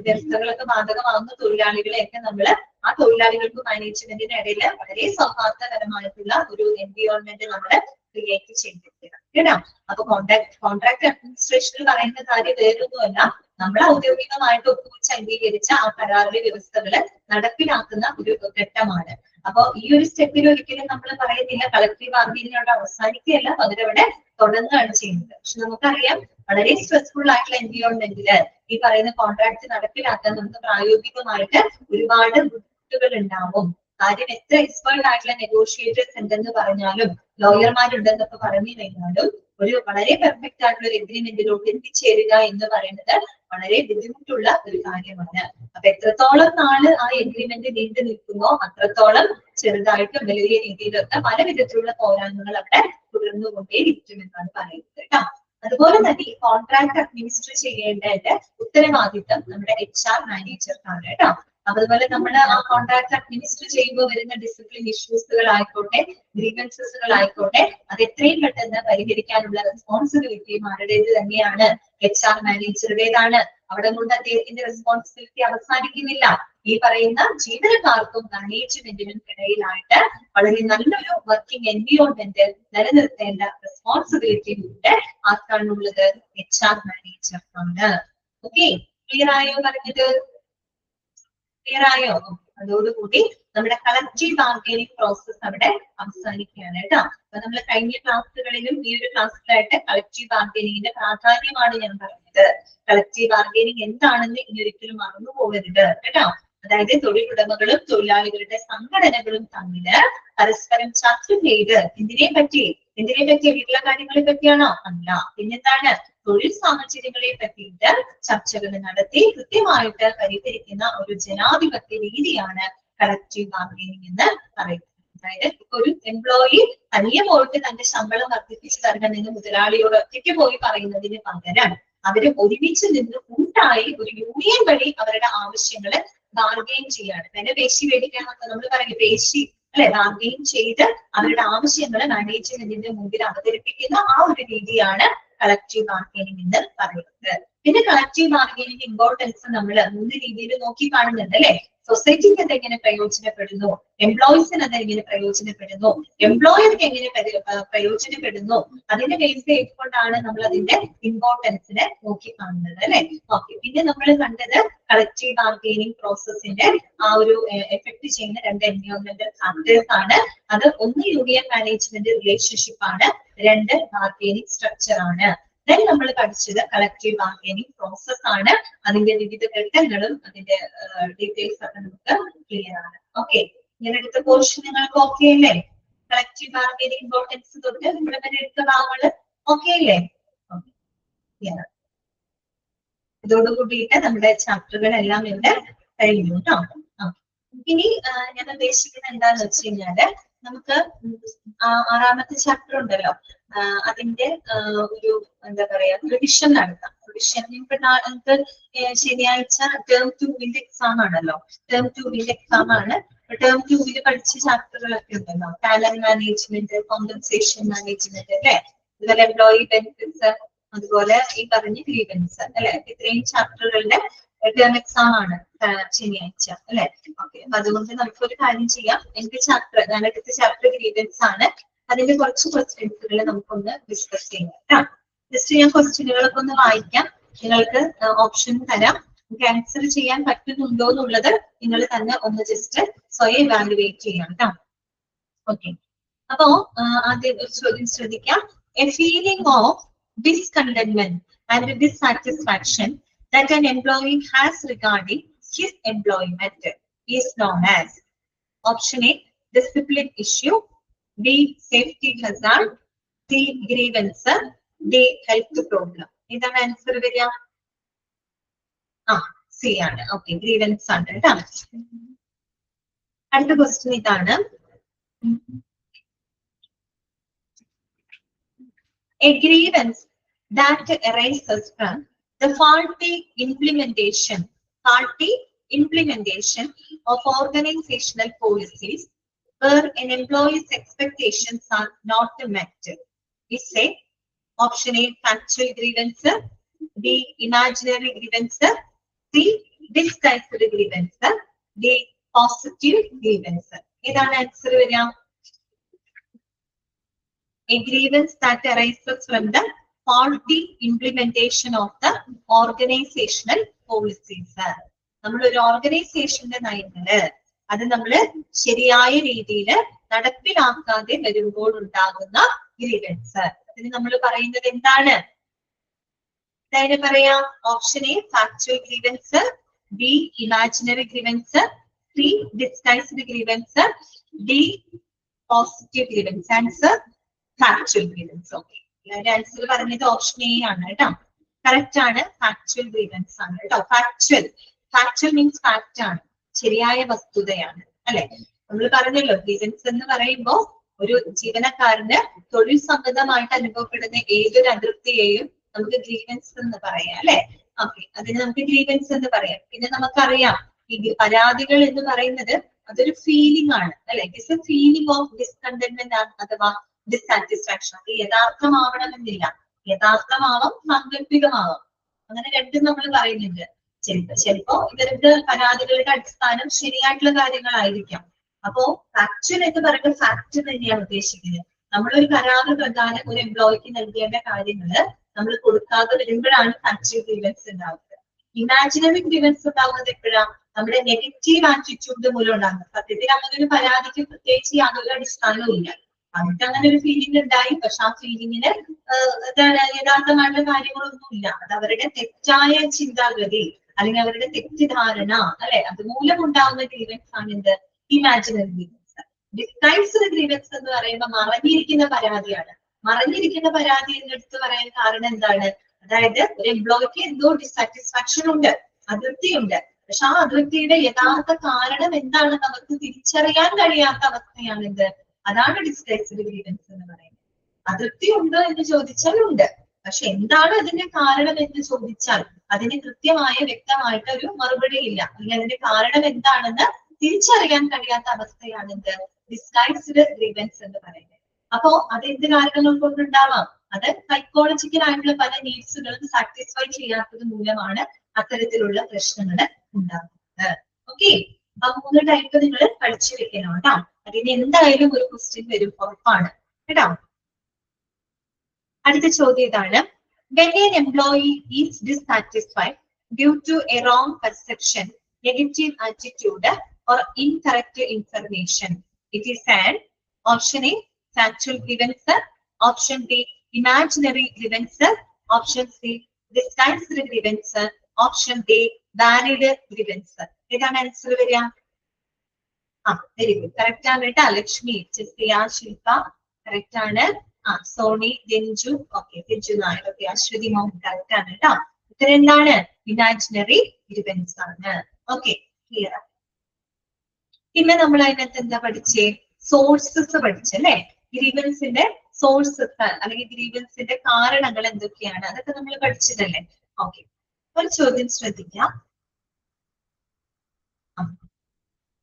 വ്യവസ്ഥകളൊക്കെ ബാധകമാകുന്ന തൊഴിലാളികളെയൊക്കെ നമ്മള് ആ തൊഴിലാളികൾക്ക് മാനേജ്മെന്റിന്റെ ഇടയിൽ വളരെ സൗഹാർദ്ദകരമായിട്ടുള്ള ഒരു എൻവിയോൺമെന്റ് നമ്മൾ ക്രിയേറ്റ് ചെയ്തിരിക്കണം കേട്ടോ. അപ്പൊ കോൺട്രാക്ട് അഡ്മിനിസ്ട്രേഷനിൽ പറയുന്ന കാര്യം വേറൊന്നുമല്ല, നമ്മൾ ഔദ്യോഗികമായിട്ട് ഒപ്പുവെച്ച് അംഗീകരിച്ച ആ കരാറിലെ വ്യവസ്ഥകള് നടപ്പിലാക്കുന്ന ഒരു ഘട്ടമാണ്. അപ്പൊ ഈ ഒരു സ്റ്റെപ്പിൽ ഒരിക്കലും നമ്മൾ പറയുന്നില്ല കളക്ടീവ് ബാർഗെയിനിങ് അവിടെ അവസാനിക്കുകയല്ല, പകരം അവിടെ തുടങ്ങുകയാണ് ചെയ്യുന്നത്. പക്ഷെ നമുക്കറിയാം വളരെ സ്ട്രെസ്ഫുൾ ആയിട്ടുള്ള എൻവിയോൺമെന്റില് ഈ പറയുന്ന കോൺട്രാക്ട് നടപ്പിലാക്കാൻ നമുക്ക് പ്രായോഗികമായിട്ട് ഒരുപാട് ബുദ്ധിമുട്ടുകൾ ഉണ്ടാവും. കാര്യം എത്ര എക്സ്പേർട്ട് ആയിട്ടുള്ള നെഗോഷിയേറ്റേഴ്സ് ഉണ്ടെന്ന് പറഞ്ഞാലും ലോയർമാരുണ്ടെന്നൊക്കെ പറഞ്ഞു കഴിഞ്ഞാലും ഒരു വളരെ പെർഫെക്റ്റ് ആയിട്ടുള്ള ഒരു എഗ്രിമെന്റിലോട്ട് എത്തിച്ചേരുക എന്ന് പറയുന്നത് വളരെ ബുദ്ധിമുട്ടുള്ള ഒരു കാര്യമാണ്. അപ്പൊ എത്രത്തോളം നാള് ആ എഗ്രിമെന്റ് നീണ്ടു നിൽക്കുന്നോ അത്രത്തോളം ചെറുതായിട്ടും വലിയ രീതിയിലൊക്കെ പല വിധത്തിലുള്ള പോരായ്മകൾ അവിടെ തുടർന്നുകൊണ്ടേയിരിക്കുമെന്നാണ് പറയുന്നത് കേട്ടോ. അതുപോലെ തന്നെ ഈ കോൺട്രാക്ട് അഡ്മിനിസ്റ്റർ ചെയ്യേണ്ടതിന്റെ ഉത്തരവാദിത്തം നമ്മുടെ HR മാനേജർക്കാണ് കേട്ടോ. അതുപോലെ നമ്മൾ ആ കോൺട്രാക്ട് അഡ്മിനിസ്റ്റർ ചെയ്യുമ്പോൾ വരുന്ന ഡിസിപ്ലിൻ ഇഷ്യൂസുകൾ ആയിക്കോട്ടെ, ഗ്രീവൻസസുകൾ ആയിക്കോട്ടെ, അത് എത്രയും പെട്ടെന്ന് പരിഹരിക്കാനുള്ള റെസ്പോൺസിബിലിറ്റിയും ആരുടേത് തന്നെയാണ്, HR മാനേജറുടേതാണ്. അവിടെ കൊണ്ട് അദ്ദേഹത്തിന്റെ റെസ്പോൺസിബിലിറ്റി അവസാനിക്കുന്നില്ല. ഈ പറയുന്ന ജീവനക്കാർക്കും മാനേജ്മെന്റിനും ഇടയിലായിട്ട് വളരെ നല്ലൊരു വർക്കിംഗ് എൻവിയോൺമെന്റ് നിലനിർത്തേണ്ട റെസ്പോൺസിബിലിറ്റി കൂടെ ആർക്കാണുള്ളത്, HR മാനേജർക്കാണ്. ഓക്കെ, ക്ലിയർ ആയോ പറഞ്ഞത്? ക്ലിയർ ആയോ? അതോടുകൂടി നമ്മുടെ കളക്റ്റീവ് ബാർഗെയിനിങ് പ്രോസസ് അവിടെ അവസാനിക്കുകയാണ് കേട്ടോ. അപ്പൊ നമ്മൾ കഴിഞ്ഞ ക്ലാസ്സുകളിലും ഈ ഒരു ക്ലാസ്സിലായിട്ട് കളക്റ്റീവ് ബാർഗെയിനിങ്ങിന്റെ പ്രാധാന്യമാണ് ഞാൻ പറഞ്ഞത്. കളക്റ്റീവ് ബാർഗെയിനിങ് എന്താണെന്ന് ഇനി ഒരിക്കലും മറന്നു പോകരുത് കേട്ടോ. അതായത് തൊഴിലുടമകളും തൊഴിലാളികളുടെ സംഘടനകളും തമ്മില് പരസ്പരം ചർച്ച ചെയ്ത് എന്തിനെ പറ്റി വീട്ടിലെ കാര്യങ്ങളെ പറ്റിയാണോ? അല്ല, പിന്നെന്താണ്, തൊഴിൽ സാഹചര്യങ്ങളെ പറ്റിയിട്ട് ചർച്ചകൾ നടത്തി കൃത്യമായിട്ട് പരിഹരിക്കുന്ന ഒരു ജനാധിപത്യ രീതിയാണ് കളക്റ്റീവ് ബാർഗെയിനിങ് എന്ന് പറയുന്നത്. അതായത് ഒരു എംപ്ലോയി തനിയെ പോയിട്ട് തന്റെ ശമ്പളം വർദ്ധിപ്പിച്ചു തരണമെന്ന് മുതലാളിയോട് ഒറ്റയ്ക്ക് പോയി പറയുന്നതിന് പകരം അവര് ഒരുമിച്ച് നിന്ന് കൂട്ടായി ഒരു യൂണിയൻ വഴി അവരുടെ ആവശ്യങ്ങള് ബാർഗെയിൻ ചെയ്യാണ്. പിന്നെ പേശി മേടിക്കാന്നൊക്കെ നമ്മൾ പറയും, പേശി അല്ലെ, ബാർഗെയിൻ ചെയ്ത് അവരുടെ ആവശ്യങ്ങൾ മാനേജ്മെന്റിന്റെ മുമ്പിൽ അവതരിപ്പിക്കുന്ന ആ ഒരു രീതിയാണ് കളക്റ്റീവ് ബാർഗെയിനിങ് എന്ന് പറയുന്നത്. പിന്നെ കളക്റ്റീവ് ബാർഗെയിനിങ് ഇമ്പോർട്ടൻസ് നമ്മൾ 3 രീതിയിൽ നോക്കി കാണുന്നുണ്ട് അല്ലെ. സൊസൈറ്റിക്ക് അത് എങ്ങനെ പ്രയോജനപ്പെടുന്നു, എംപ്ലോയീസിന് അത് എങ്ങനെ പ്രയോജനപ്പെടുന്നു, എംപ്ലോയർക്ക് എങ്ങനെ പ്രയോജനപ്പെടുന്നു, അതിനെ ബേസ് ചെയ്തുകൊണ്ടാണ് നമ്മൾ അതിന്റെ ഇമ്പോർട്ടൻസിനെ നോക്കി കാണുന്നത് അല്ലെ. ഓക്കെ, പിന്നെ നമ്മൾ കണ്ടത് കളക്റ്റീവ് ബാർഗെയിനിങ് പ്രോസസ്സിന്റെ ആ ഒരു എഫക്ട് ചെയ്യുന്ന 2 എൻവയോൺമെന്റൽ ഫാക്ടേഴ്സ് ആണ്. അത് ഒന്ന് യൂണിയൻ മാനേജ്മെന്റ് റിലേഷൻഷിപ്പ് ആണ്, 2 ബാർഗെയിനിങ് സ്ട്രക്ചർ ആണ്. ദെൻ നമ്മൾ പഠിച്ചത് കളക്റ്റീവ് ബാർഗെയിനിങ് പ്രോസസ് ആണ്. അതിന്റെ വിവിധ ഘട്ടങ്ങളും അതിന്റെ ഡീറ്റെയിൽസ് ഒക്കെ നമുക്ക് ക്ലിയർ ആണ്. ഓക്കെ, ഞാൻ എടുത്ത പോർഷൻ നിങ്ങൾക്ക് ഓക്കെ അല്ലേ? കളക്റ്റീവ് ബാർഗെയിനിങ് ഇമ്പോർട്ടൻസ് തൊട്ട് ഇവിടെ വരെ എടുത്ത ഭാഗങ്ങള് ഓക്കെ അല്ലേ? ഇതോടുകൂടിയിട്ട് നമ്മുടെ ചാപ്റ്ററുകളെല്ലാം ഇവിടെ കഴിഞ്ഞു കേട്ടോ. ഇനി ഞാൻ ഉദ്ദേശിക്കുന്നത് എന്താന്ന് വെച്ച് കഴിഞ്ഞാല് നമുക്ക് 6ാമത്തെ ചാപ്റ്റർ ഉണ്ടല്ലോ, അതിന്റെ ഒരു എന്താ പറയാ റിവിഷൻ നടത്താം. റിവിഷൻ നമുക്ക് ശനിയാഴ്ച ടേം 2 എക്സാം ആണല്ലോ. ടേം 2 എക്സാം ആണ്. ടേം 2 പഠിച്ച ചാപ്റ്ററുകളൊക്കെ ഉണ്ടല്ലോ, ടാലന്റ് മാനേജ്മെന്റ്, കോമ്പൻസേഷൻ മാനേജ്മെന്റ് അല്ലെ, അതുപോലെ എംപ്ലോയി ബെനിഫിറ്റ്സ്, അതുപോലെ ഈ പറഞ്ഞ ഗ്രീവൻസ് അല്ലെ. ഇത്രയും ചാപ്റ്ററുകളുടെ ടേം എക്സാം ആണ് ശനിയാഴ്ച അല്ലെ. ഓക്കെ, അപ്പൊ അതുകൊണ്ട് നമുക്കൊരു കാര്യം ചെയ്യാം. എന്റെ ചാപ്റ്റർ, ഞാൻ എടുത്ത ചാപ്റ്റർ ഗ്രീവൻസ് ആണ്. അതിന്റെ കുറച്ച് ക്വസ്റ്റ്യൻസുകൾ നമുക്കൊന്ന് ഡിസ്കസ് ചെയ്യാം. ജസ്റ്റ് ഞാൻ ക്വസ്റ്റ്യനുകളൊക്കെ ഒന്ന് വായിക്കാം, നിങ്ങൾക്ക് ഓപ്ഷൻ തരാം. നിങ്ങൾക്ക് ആൻസർ ചെയ്യാൻ പറ്റുന്നുണ്ടോ എന്നുള്ളത് നിങ്ങൾ തന്നെ ഒന്ന് ജസ്റ്റ് സ്വയം ഇവാലുവേറ്റ് ചെയ്യാം കേട്ടോ. ഓക്കെ, അപ്പോ ആദ്യം ഒരു ചോദ്യം ശ്രദ്ധിക്കാം. A feeling of discontentment and dissatisfaction that an employee has regarding his employment is known as option A, discipline issue, B, safety hazard, C, grievance, D, health problem. ഇതാണ് answer വരിക. C ആണ്. Okay, grievance ആണ് കേട്ടോ. അടുത്ത question ഇതാണ്. A grievance that arises from The faulty implementation of organizational policies where an employee's expectations are not met is a option A, factual grievance, B, imaginary grievance, C, disguised grievance, D, positive grievance. ഇതാണ് answer വരിക. A grievance that arises from the faulty implementation of the organizational policies. നമ്മൾ ഒരു ഓർഗനൈസേഷന്റെ നയങ്ങള് അത് നമ്മൾ ശരിയായ രീതിയിൽ നടപ്പിലാക്കാതെ വരുമ്പോൾ ഉണ്ടാകുന്ന ഗ്രീവൻസ്. അതിന് നമ്മൾ പറയുന്നത് എന്താണ്? അതായത് പറയാം, option A factual grievance, B imaginary grievance, C disguised grievance, D positive grievance. Answer factual grievance. Okay, എല്ലാവരും ആൻസർ പറഞ്ഞത് ഓപ്ഷൻ എ ആണ് കേട്ടോ. കറക്റ്റ് ആണ്, ഫാക്ച്വൽ ഗ്രീവൻസ് ആണ് കേട്ടോ. ഫാക്ച്വൽ മീൻസ് ഫാക്റ്റ് ആണ്, ശരിയായ വസ്തുതയാണ് അല്ലെ. നമ്മൾ പറഞ്ഞല്ലോ ഗ്രീവൻസ് എന്ന് പറയുമ്പോ ഒരു ജീവനക്കാരന് തൊഴിൽ സംബന്ധമായിട്ട് അനുഭവപ്പെടുന്ന ഏതൊരു അതൃപ്തിയെയും നമുക്ക് ഗ്രീവൻസ് എന്ന് പറയാം അല്ലെ. ഓക്കെ, അതിന് നമുക്ക് ഗ്രീവൻസ് എന്ന് പറയാം. പിന്നെ നമുക്കറിയാം ഈ പരാതികൾ എന്ന് പറയുന്നത് അതൊരു ഫീലിംഗ് ആണ് അല്ലെ. ഇറ്റ്സ് എ ഫീലിംഗ് ഓഫ് ഡിസ്കണ്ടന്റ്മെന്റ് അഥവാ ഡിസാറ്റിസ്ഫാക്ഷൻ. അത് യഥാർത്ഥമാവണമെന്നില്ല, യഥാർത്ഥമാവാം സാങ്കല്പികമാവാം, അങ്ങനെ രണ്ടും നമ്മൾ പറയുന്നുണ്ട്. ചിലപ്പോ ഇവരുടെ പരാതികളുടെ അടിസ്ഥാനം ശരിയായിട്ടുള്ള കാര്യങ്ങളായിരിക്കാം. അപ്പോ ഫാക്ച്വൽ എന്ന് പറയുമ്പോൾ ഫാക്ട് തന്നെയാണ് ഉദ്ദേശിക്കുന്നത്. നമ്മളൊരു കരാറ് പ്രകാരം ഒരു എംപ്ലോയിക്ക് നൽകേണ്ട കാര്യങ്ങള് നമ്മൾ കൊടുക്കാതെ വരുമ്പോഴാണ് ഫാക്ച്വൽ ഗ്രീവൻസ് ഉണ്ടാവുന്നത്. ഇമാജിനറി ഗ്രീവൻസ് ഉണ്ടാവുന്നത് എപ്പോഴാണ്? നമ്മുടെ നെഗറ്റീവ് ആറ്റിറ്റ്യൂഡ് മൂലം ഉണ്ടാകുന്നത്. സത്യത്തിൽ അങ്ങനെ ഒരു പരാതിക്ക് പ്രത്യേകിച്ച് യാതൊരു അടിസ്ഥാനവും ഇല്ല. അവർക്ക് അങ്ങനെ ഒരു ഫീലിംഗ് ഉണ്ടായി, പക്ഷെ ആ ഫീലിങ്ങിന് യഥാർത്ഥമായിട്ടുള്ള കാര്യങ്ങളൊന്നും ഇല്ല. അത് അവരുടെ തെറ്റായ ചിന്താഗതി അല്ലെങ്കിൽ അവരുടെ തെറ്റിദ്ധാരണ അല്ലെ, അതുമൂലം ഉണ്ടാകുന്ന ഗ്രീവൻസ് ആണ് എന്ത്? Imaginary grievance. ഡിസ്ഗൈസ്ഡ് ഗ്രീവൻസ് എന്ന് പറയുമ്പോൾ മറഞ്ഞിരിക്കുന്ന പരാതിയാണ്. മറഞ്ഞിരിക്കുന്ന പരാതി എന്നെടുത്ത് പറയാൻ കാരണം എന്താണ്? അതായത് ഒരു എംപ്ലോയിക്ക് എന്തോ ഡിസാറ്റിസ്ഫാക്ഷൻ ഉണ്ട്, അതൃപ്തിയുണ്ട്, പക്ഷെ ആ അതൃപ്തിയുടെ യഥാർത്ഥ കാരണം എന്താണെന്ന് അവർക്ക് തിരിച്ചറിയാൻ കഴിയാത്ത അവസ്ഥയാണ് എന്ത്? അതാണ് ഡിസ്ഗൈസ്ഡ് ഗ്രീവൻസ് എന്ന് പറയുന്നത്. അതൃപ്തി ഉണ്ടോ എന്ന് ചോദിച്ചാൽ ഉണ്ട്, പക്ഷെ എന്താണ് അതിന്റെ കാരണം എന്ന് ചോദിച്ചാൽ അതിന് കൃത്യമായ വ്യക്തമായിട്ട് ഒരു മറുപടി ഇല്ല, അല്ലെങ്കിൽ അതിന്റെ കാരണം എന്താണെന്ന് തിരിച്ചറിയാൻ കഴിയാത്ത അവസ്ഥയാണ് എന്ത്? ഡിസ്ഗൈസ്ഡ് ഗ്രീവൻസ് എന്ന് പറയുന്നത്. അപ്പോ അത് എന്ത് കാരണങ്ങൾ കൊണ്ടുണ്ടാവാം? അത് സൈക്കോളജിക്കൽ ആയിട്ടുള്ള പല നീഡ്സുകളും സാറ്റിസ്ഫൈ ചെയ്യാത്തത് മൂലമാണ് അത്തരത്തിലുള്ള പ്രശ്നങ്ങൾ ഉണ്ടാകുന്നത്. ഓക്കെ, ആ 3 ടൈപ്പ് നിങ്ങൾ പഠിച്ചു വെക്കണം കേട്ടോ. അതിന് എന്തായാലും ഒരു ക്വസ്റ്റ്യൻ വരും, ഉറപ്പാണ് കേട്ടോ. അടുത്ത ചോദ്യം ഇതാണ്. When an employee is dissatisfied due to a wrong perception, negative attitude or incorrect information, it is an option A, factual grievance, option B, imaginary grievance, option C, disguised grievance, option D, valid grievance. ഇതാണ് answer വരിക. Very good, correct ആണ് കേട്ടോ. ലക്ഷ്മി, ചെസിയ, Shilpa correct ആണ്. Soni, Ranju, okay, Ranju Nair, okay, Ashwathi Mohan correct ആണ് കേട്ടോ. ഉത്തരം എന്താണ്? ഇമാജിനറി ഗ്രീവൻസ് ആണ്. Okay, clear. പിന്നെ നമ്മൾ അതിനകത്ത് എന്താ പഠിച്ചേ? സോഴ്സസ് പഠിച്ചല്ലേ. ഗ്രീവൻസിന്റെ സോഴ്സസ് അല്ലെങ്കിൽ ഗ്രീവൻസിന്റെ കാരണങ്ങൾ എന്തൊക്കെയാണ് അതൊക്കെ നമ്മൾ പഠിച്ചതല്ലേ. ഓക്കെ, ഒരു ചോദ്യം ശ്രദ്ധിക്കാം.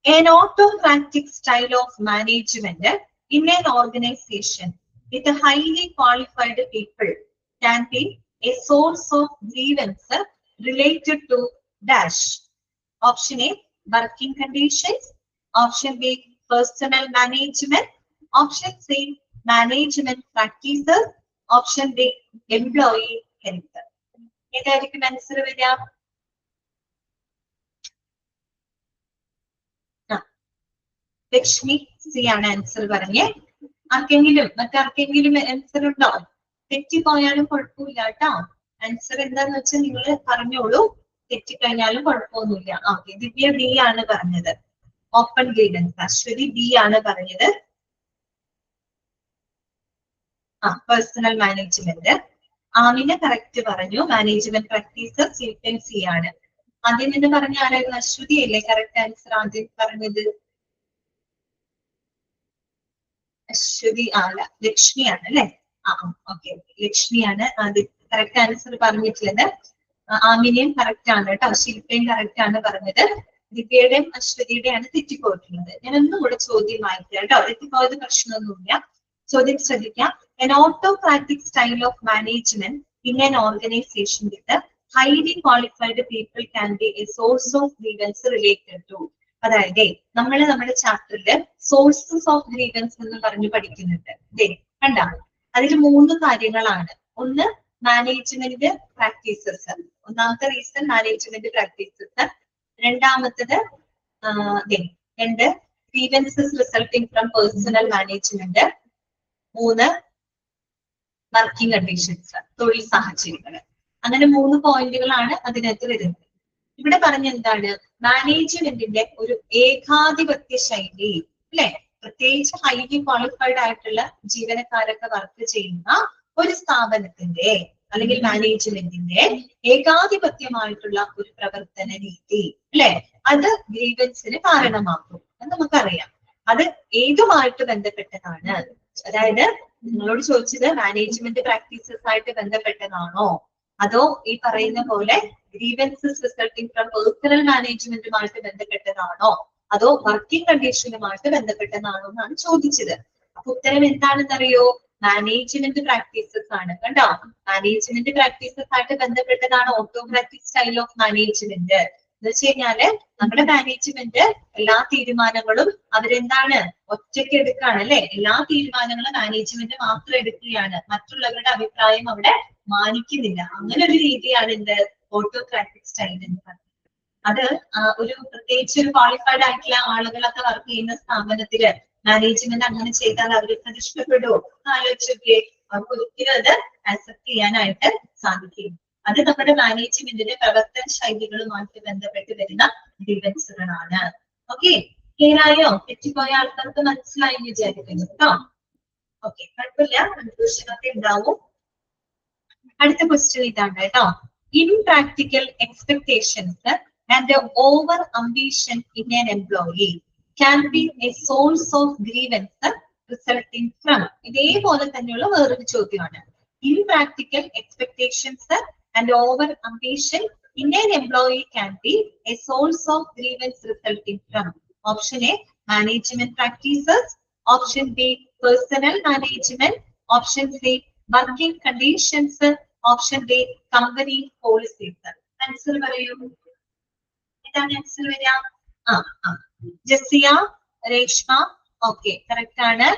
An autocratic style of management in an organization with a highly qualified people can be a source of grievance related to dash. Option A, working conditions. Option B, personal management. Option C, management practices. Option D, employee character. ഏതായിരിക്കും answer വരിക? Lakshmi C ആണ് answer പറഞ്ഞേ. മറ്റാർക്കെങ്കിലും answer ഉണ്ടോ? തെറ്റിപ്പോയാലും കുഴപ്പമില്ല കേട്ടോ. Answer എന്താന്ന് വെച്ചാൽ നിങ്ങൾ പറഞ്ഞോളൂ, തെറ്റിക്കഴിഞ്ഞാലും കുഴപ്പമൊന്നുമില്ല. ഓക്കെ, ദിവ്യ ബി ആണ് പറഞ്ഞത്, ഓപ്പൺ ഗ്രീവൻസ്. അശ്വതി ബി ആണ് പറഞ്ഞത്, പേഴ്സണൽ മാനേജ്മെന്റ്. ആമിന കറക്റ്റ് പറഞ്ഞു, മാനേജ്മെന്റ് പ്രാക്ടീസസ് സി ആണ്. ആദ്യം നിന്ന് പറഞ്ഞ ആരായിരുന്നു? അശ്വതി അല്ലേ കറക്റ്റ് ആൻസർ ആദ്യം പറഞ്ഞത്? അശ്വതി അല്ല, ലക്ഷ്മിയാണ് അല്ലെ. ഓക്കെ, ലക്ഷ്മിയാണ് ആദ്യം കറക്റ്റ് ആൻസർ പറഞ്ഞിട്ടുള്ളത്. ആമിനെയും കറക്റ്റ് ആണ് കേട്ടോ, ശില്പയും കറക്റ്റ് ആണ് പറഞ്ഞത്. ദിവ്യയുടെയും അശ്വതിയുടെയാണ് തെറ്റിപ്പോയിട്ടുള്ളത്. ഞാൻ ഒന്നും കൂടെ ചോദ്യം വായിക്കാം കേട്ടോ, തെറ്റിപ്പോയത് പ്രശ്നമൊന്നുമില്ല. ചോദ്യം ശ്രദ്ധിക്കാം. An autocratic style of management in an organization with highly qualified people can be a source of grievance related to. അതായത് നമ്മൾ നമ്മുടെ ചാപ്റ്ററിൽ സോഴ്സസ് ഓഫ് ഗ്രീവൻസ് എന്ന് പറഞ്ഞു പഠിക്കുന്നുണ്ട്. കണ്ട, അതിൽ 3 കാര്യങ്ങളാണ്. ഒന്ന് മാനേജ്മെന്റ് പ്രാക്ടീസസ്, ഒന്നാമത്തെ റീസൺ മാനേജ്മെന്റ് പ്രാക്ടീസസ്. രണ്ടാമത്തത് grievances resulting from personal management. 3 working conditions, തൊഴിൽ സാഹചര്യങ്ങൾ. അങ്ങനെ 3 പോയിന്റുകളാണ് അതിനകത്ത് വരുന്നത്. ഇവിടെ പറഞ്ഞ എന്താണ്, മാനേജ്മെന്റിന്റെ ഒരു ഏകാധിപത്യ ശൈലി അല്ലെ, പ്രത്യേകിച്ച് ഹൈലി ക്വാളിഫൈഡ് ആയിട്ടുള്ള ജീവനക്കാരൊക്കെ വർക്ക് ചെയ്യുന്ന ഒരു സ്ഥാപനത്തിന്റെ അല്ലെങ്കിൽ മാനേജ്മെന്റിന്റെ ഏകാധിപത്യമായിട്ടുള്ള ഒരു പ്രവർത്തന രീതി അല്ലെ, അത് ഗ്രീവൻസിന് കാരണമാക്കും എന്ന് നമുക്കറിയാം. അത് ഏതുമായിട്ട് ബന്ധപ്പെട്ടതാണ്? അതായത് നിങ്ങളോട് ചോദിച്ചത് മാനേജ്മെന്റ് പ്രാക്ടീസസ് ആയിട്ട് ബന്ധപ്പെട്ടതാണോ, അതോ ഈ പറയുന്ന പോലെ ഗ്രീവൻസസ് റിസൾട്ടിങ് ഫ്രം പേഴ്സണൽ മാനേജ്മെന്റുമായിട്ട് ബന്ധപ്പെട്ടതാണോ, അതോ വർക്കിംഗ് കണ്ടീഷനുമായിട്ട് ബന്ധപ്പെട്ടതാണോ എന്നാണ് ചോദിച്ചത്. അപ്പൊ ഉത്തരം എന്താണെന്നറിയോ? മാനേജ്മെന്റ് പ്രാക്ടീസസ് ആണ്. കണ്ടോ, മാനേജ്മെന്റ് പ്രാക്ടീസസ് ആയിട്ട് ബന്ധപ്പെട്ടതാണ് ഓട്ടോക്രാറ്റിക് സ്റ്റൈൽ ഓഫ് മാനേജ്മെന്റ്. എന്ന് വെച്ച് കഴിഞ്ഞാല് നമ്മുടെ മാനേജ്മെന്റ് എല്ലാ തീരുമാനങ്ങളും അവരെന്താണ് ഒറ്റയ്ക്ക് എടുക്കുകയാണ് അല്ലെ, എല്ലാ തീരുമാനങ്ങളും മാനേജ്മെന്റ് മാത്രം എടുക്കുകയാണ്, മറ്റുള്ളവരുടെ അഭിപ്രായം അവിടെ മാനിക്കുന്നില്ല. അങ്ങനെ ഒരു രീതിയാണ് എന്ത് ഓട്ടോക്രാറ്റിക് സ്റ്റൈൽ എന്ന് പറയുന്നത്. അത് ഒരു പ്രത്യേകിച്ച് ഒരു ക്വാളിഫൈഡ് ആയിട്ടുള്ള ആളുകളൊക്കെ വർക്ക് ചെയ്യുന്ന സ്ഥാപനത്തില് മാനേജ്മെന്റ് അങ്ങനെ ചെയ്താൽ അവർക്ക് അത് ഇഷ്ടപ്പെടുമോ ആലോചിച്ചൊക്കെ, അവർക്ക് ഒരിക്കലും അത് ആക്സെപ്റ്റ് ചെയ്യാനായിട്ട് സാധിക്കും. അത് നമ്മുടെ മാനേജ്മെന്റിന്റെ പ്രവർത്തന ശൈലികളുമായിട്ട് ബന്ധപ്പെട്ട് വരുന്ന ഗ്രീവൻസുകളാണ്. ഓക്കെ, ക്ലിയർ ആയോ? തെറ്റിപ്പോയ ആൾക്കാർക്ക് മനസ്സിലായി വിചാരിക്കുന്നു കേട്ടോ. ഓക്കെ, കുഴപ്പമില്ല, കൺഫ്യൂഷനൊക്കെ ഉണ്ടാവും. അടുത്ത ക്വസ്റ്റ്യൻ ഇതാണ് കേട്ടോ. Impractical expectations and over ambition in an employee can be a source of grievance resulting from. ഇതേപോലെ തന്നെയുള്ള വേറൊരു ചോദ്യമാണ്. Impractical expectations and over ambition in an employee can be a source of grievance resulting from. Option A, management practices. Option B, personal management. Option C, working conditions. Option D, company policies. Answer പറയൂ. എന്താണ് answer വരിക? ജസിയ, Reshma, okay correct ആണ്.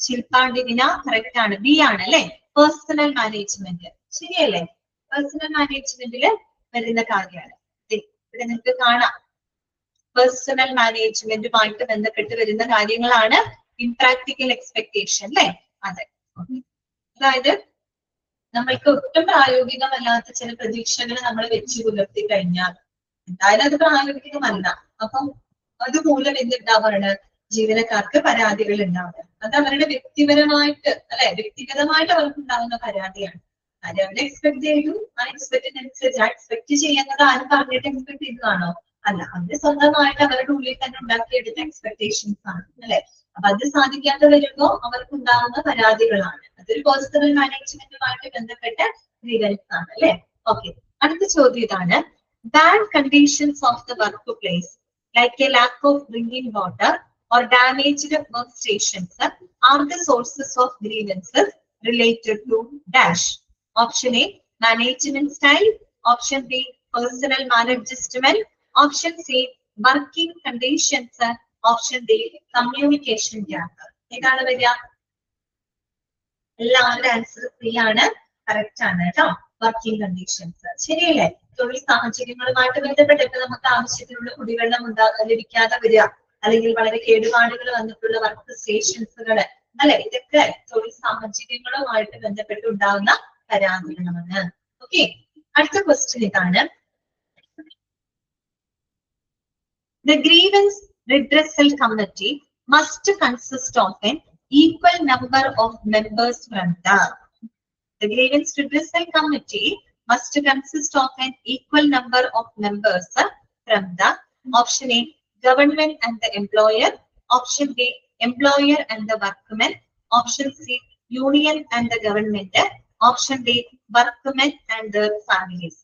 ശില്പ, ഡിവിന correct ആണ്. B ആണ് അല്ലെ, personnel management. ശരിയല്ലേ? Personal മാനേജ്മെന്റില് വരുന്ന കാര്യമാണ്. ഇവിടെ നിങ്ങൾക്ക് കാണാം, പേഴ്സണൽ മാനേജ്മെന്റുമായിട്ട് ബന്ധപ്പെട്ട് വരുന്ന കാര്യങ്ങളാണ് ഇംപ്രാക്ടിക്കൽ എക്സ്പെക്ടേഷൻ അല്ലെ. അതെ, അതായത് നമ്മൾക്ക് ഒട്ടും പ്രായോഗികമല്ലാത്ത ചില പ്രതീക്ഷകൾ നമ്മൾ വെച്ച് പുലർത്തി കഴിഞ്ഞാൽ എന്തായാലും അത് പ്രായോഗികമല്ല. അപ്പം അതുമൂലം എന്തുണ്ടാവാണ്? ജീവനക്കാർക്ക് പരാതികൾ ഉണ്ടാവുക. അത് അവരുടെ വ്യക്തിപരമായിട്ട് അല്ലെ, വ്യക്തിഗതമായിട്ട് അവർക്ക് ഉണ്ടാകുന്ന പരാതിയാണ്. അത് അവരെ എക്സ്പെക്ട് ചെയ്തു, ആ എക്സ്പെക്റ്റിനനുസരിച്ച് ആ എക്സ്പെക്ട് ചെയ്യുന്നത് ആരും പറഞ്ഞിട്ട് എക്സ്പെക്ട് ചെയ്തതാണോ? അല്ല, അവര് സ്വന്തമായിട്ട് അവരുടെ ഉള്ളിൽ തന്നെ ഉണ്ടാക്കിയെടുത്ത എക്സ്പെക്ടേഷൻസ് ആണ് അല്ലെ. അപ്പൊ അത് സാധിക്കാതെ വരുമ്പോ അവർക്ക് ഉണ്ടാകുന്ന പരാതികളാണ്. അതൊരു പേഴ്സണൽ മാനേജ്മെന്റുമായിട്ട് ബന്ധപ്പെട്ട ഗ്രീവൻസ് ആണ് അല്ലെ. ഓക്കെ, അടുത്ത ചോദ്യം ഇതാണ്. Bad conditions of the work place like a lack of drinking water or damaged workstations are the sources of grievances related to dash. Option A, management style. Option B, personal maladjustment. Option C, working conditions. Option D, communication gap. ഏതാണ് വരിക? എല്ലാവരുടെ answer C ആണ്, correct ആണ് കേട്ടോ. Working conditions ശരിയല്ലേ? തൊഴിൽ സാഹചര്യങ്ങളുമായിട്ട് ബന്ധപ്പെട്ടിട്ട് നമുക്ക് ആവശ്യത്തിനുള്ള കുടിവെള്ളം ലഭിക്കാതെ വരിക, അല്ലെങ്കിൽ വളരെ കേടുപാടുകൾ വന്നിട്ടുള്ള വർക്ക് സ്റ്റേഷൻസുകള് അല്ലെ, ഇതൊക്കെ തൊഴിൽ സാഹചര്യങ്ങളുമായിട്ട് ബന്ധപ്പെട്ട് ഉണ്ടാകുന്ന പരാതികളാണ്. ഓക്കെ, അടുത്ത ക്വസ്റ്റ്യൻ ഇതാണ്. The grievance redressal committee must consist of an equal number of members from the grievance redressal committee must consist of an equal number of members from the. Option A, government and the employer. Option B, employer and the workmen. Option C, union and the government. Option D, workmen and the families.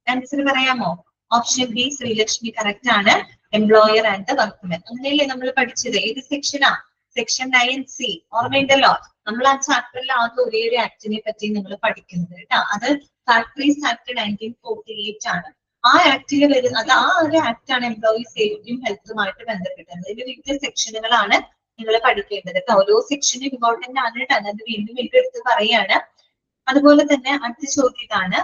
Answer പറയാമോ? Option B Sreelakshmi correct ആണ്. Employer and the workmen. അങ്ങനെയല്ലേ നമ്മൾ പഠിച്ചത്? ഏത് സെക്ഷനാ? Section 9C ഓർമ്മയുണ്ടല്ലോ. നമ്മൾ ആ ചാപ്റ്ററിൽ ആകെ ഒരേ ഒരു ആക്ടിനെ പറ്റി നിങ്ങൾ പഠിക്കുന്നത് കേട്ടോ. അത് ഫാക്ടറീസ് ആക്ട് 1948 ആണ്. ആ ആക്ടിൽ വരുന്ന ആ ഒരു ആക്ട് ആണ് എംപ്ലോയി സേഫ്റ്റിയും ഹെൽത്തുമായിട്ട് ബന്ധപ്പെട്ടത്. അതിന്റെ വിവിധ സെക്ഷനുകളാണ് നിങ്ങൾ പഠിക്കേണ്ടത് കേട്ടോ. ഓരോ സെക്ഷനും ഇമ്പോർട്ടന്റ് ആണ് കേട്ടോ. അത് വീണ്ടും വീണ്ടും എടുത്ത് പറയാണ്. അതുപോലെ തന്നെ അടുത്ത ചോദ്യം ഇതാണ്.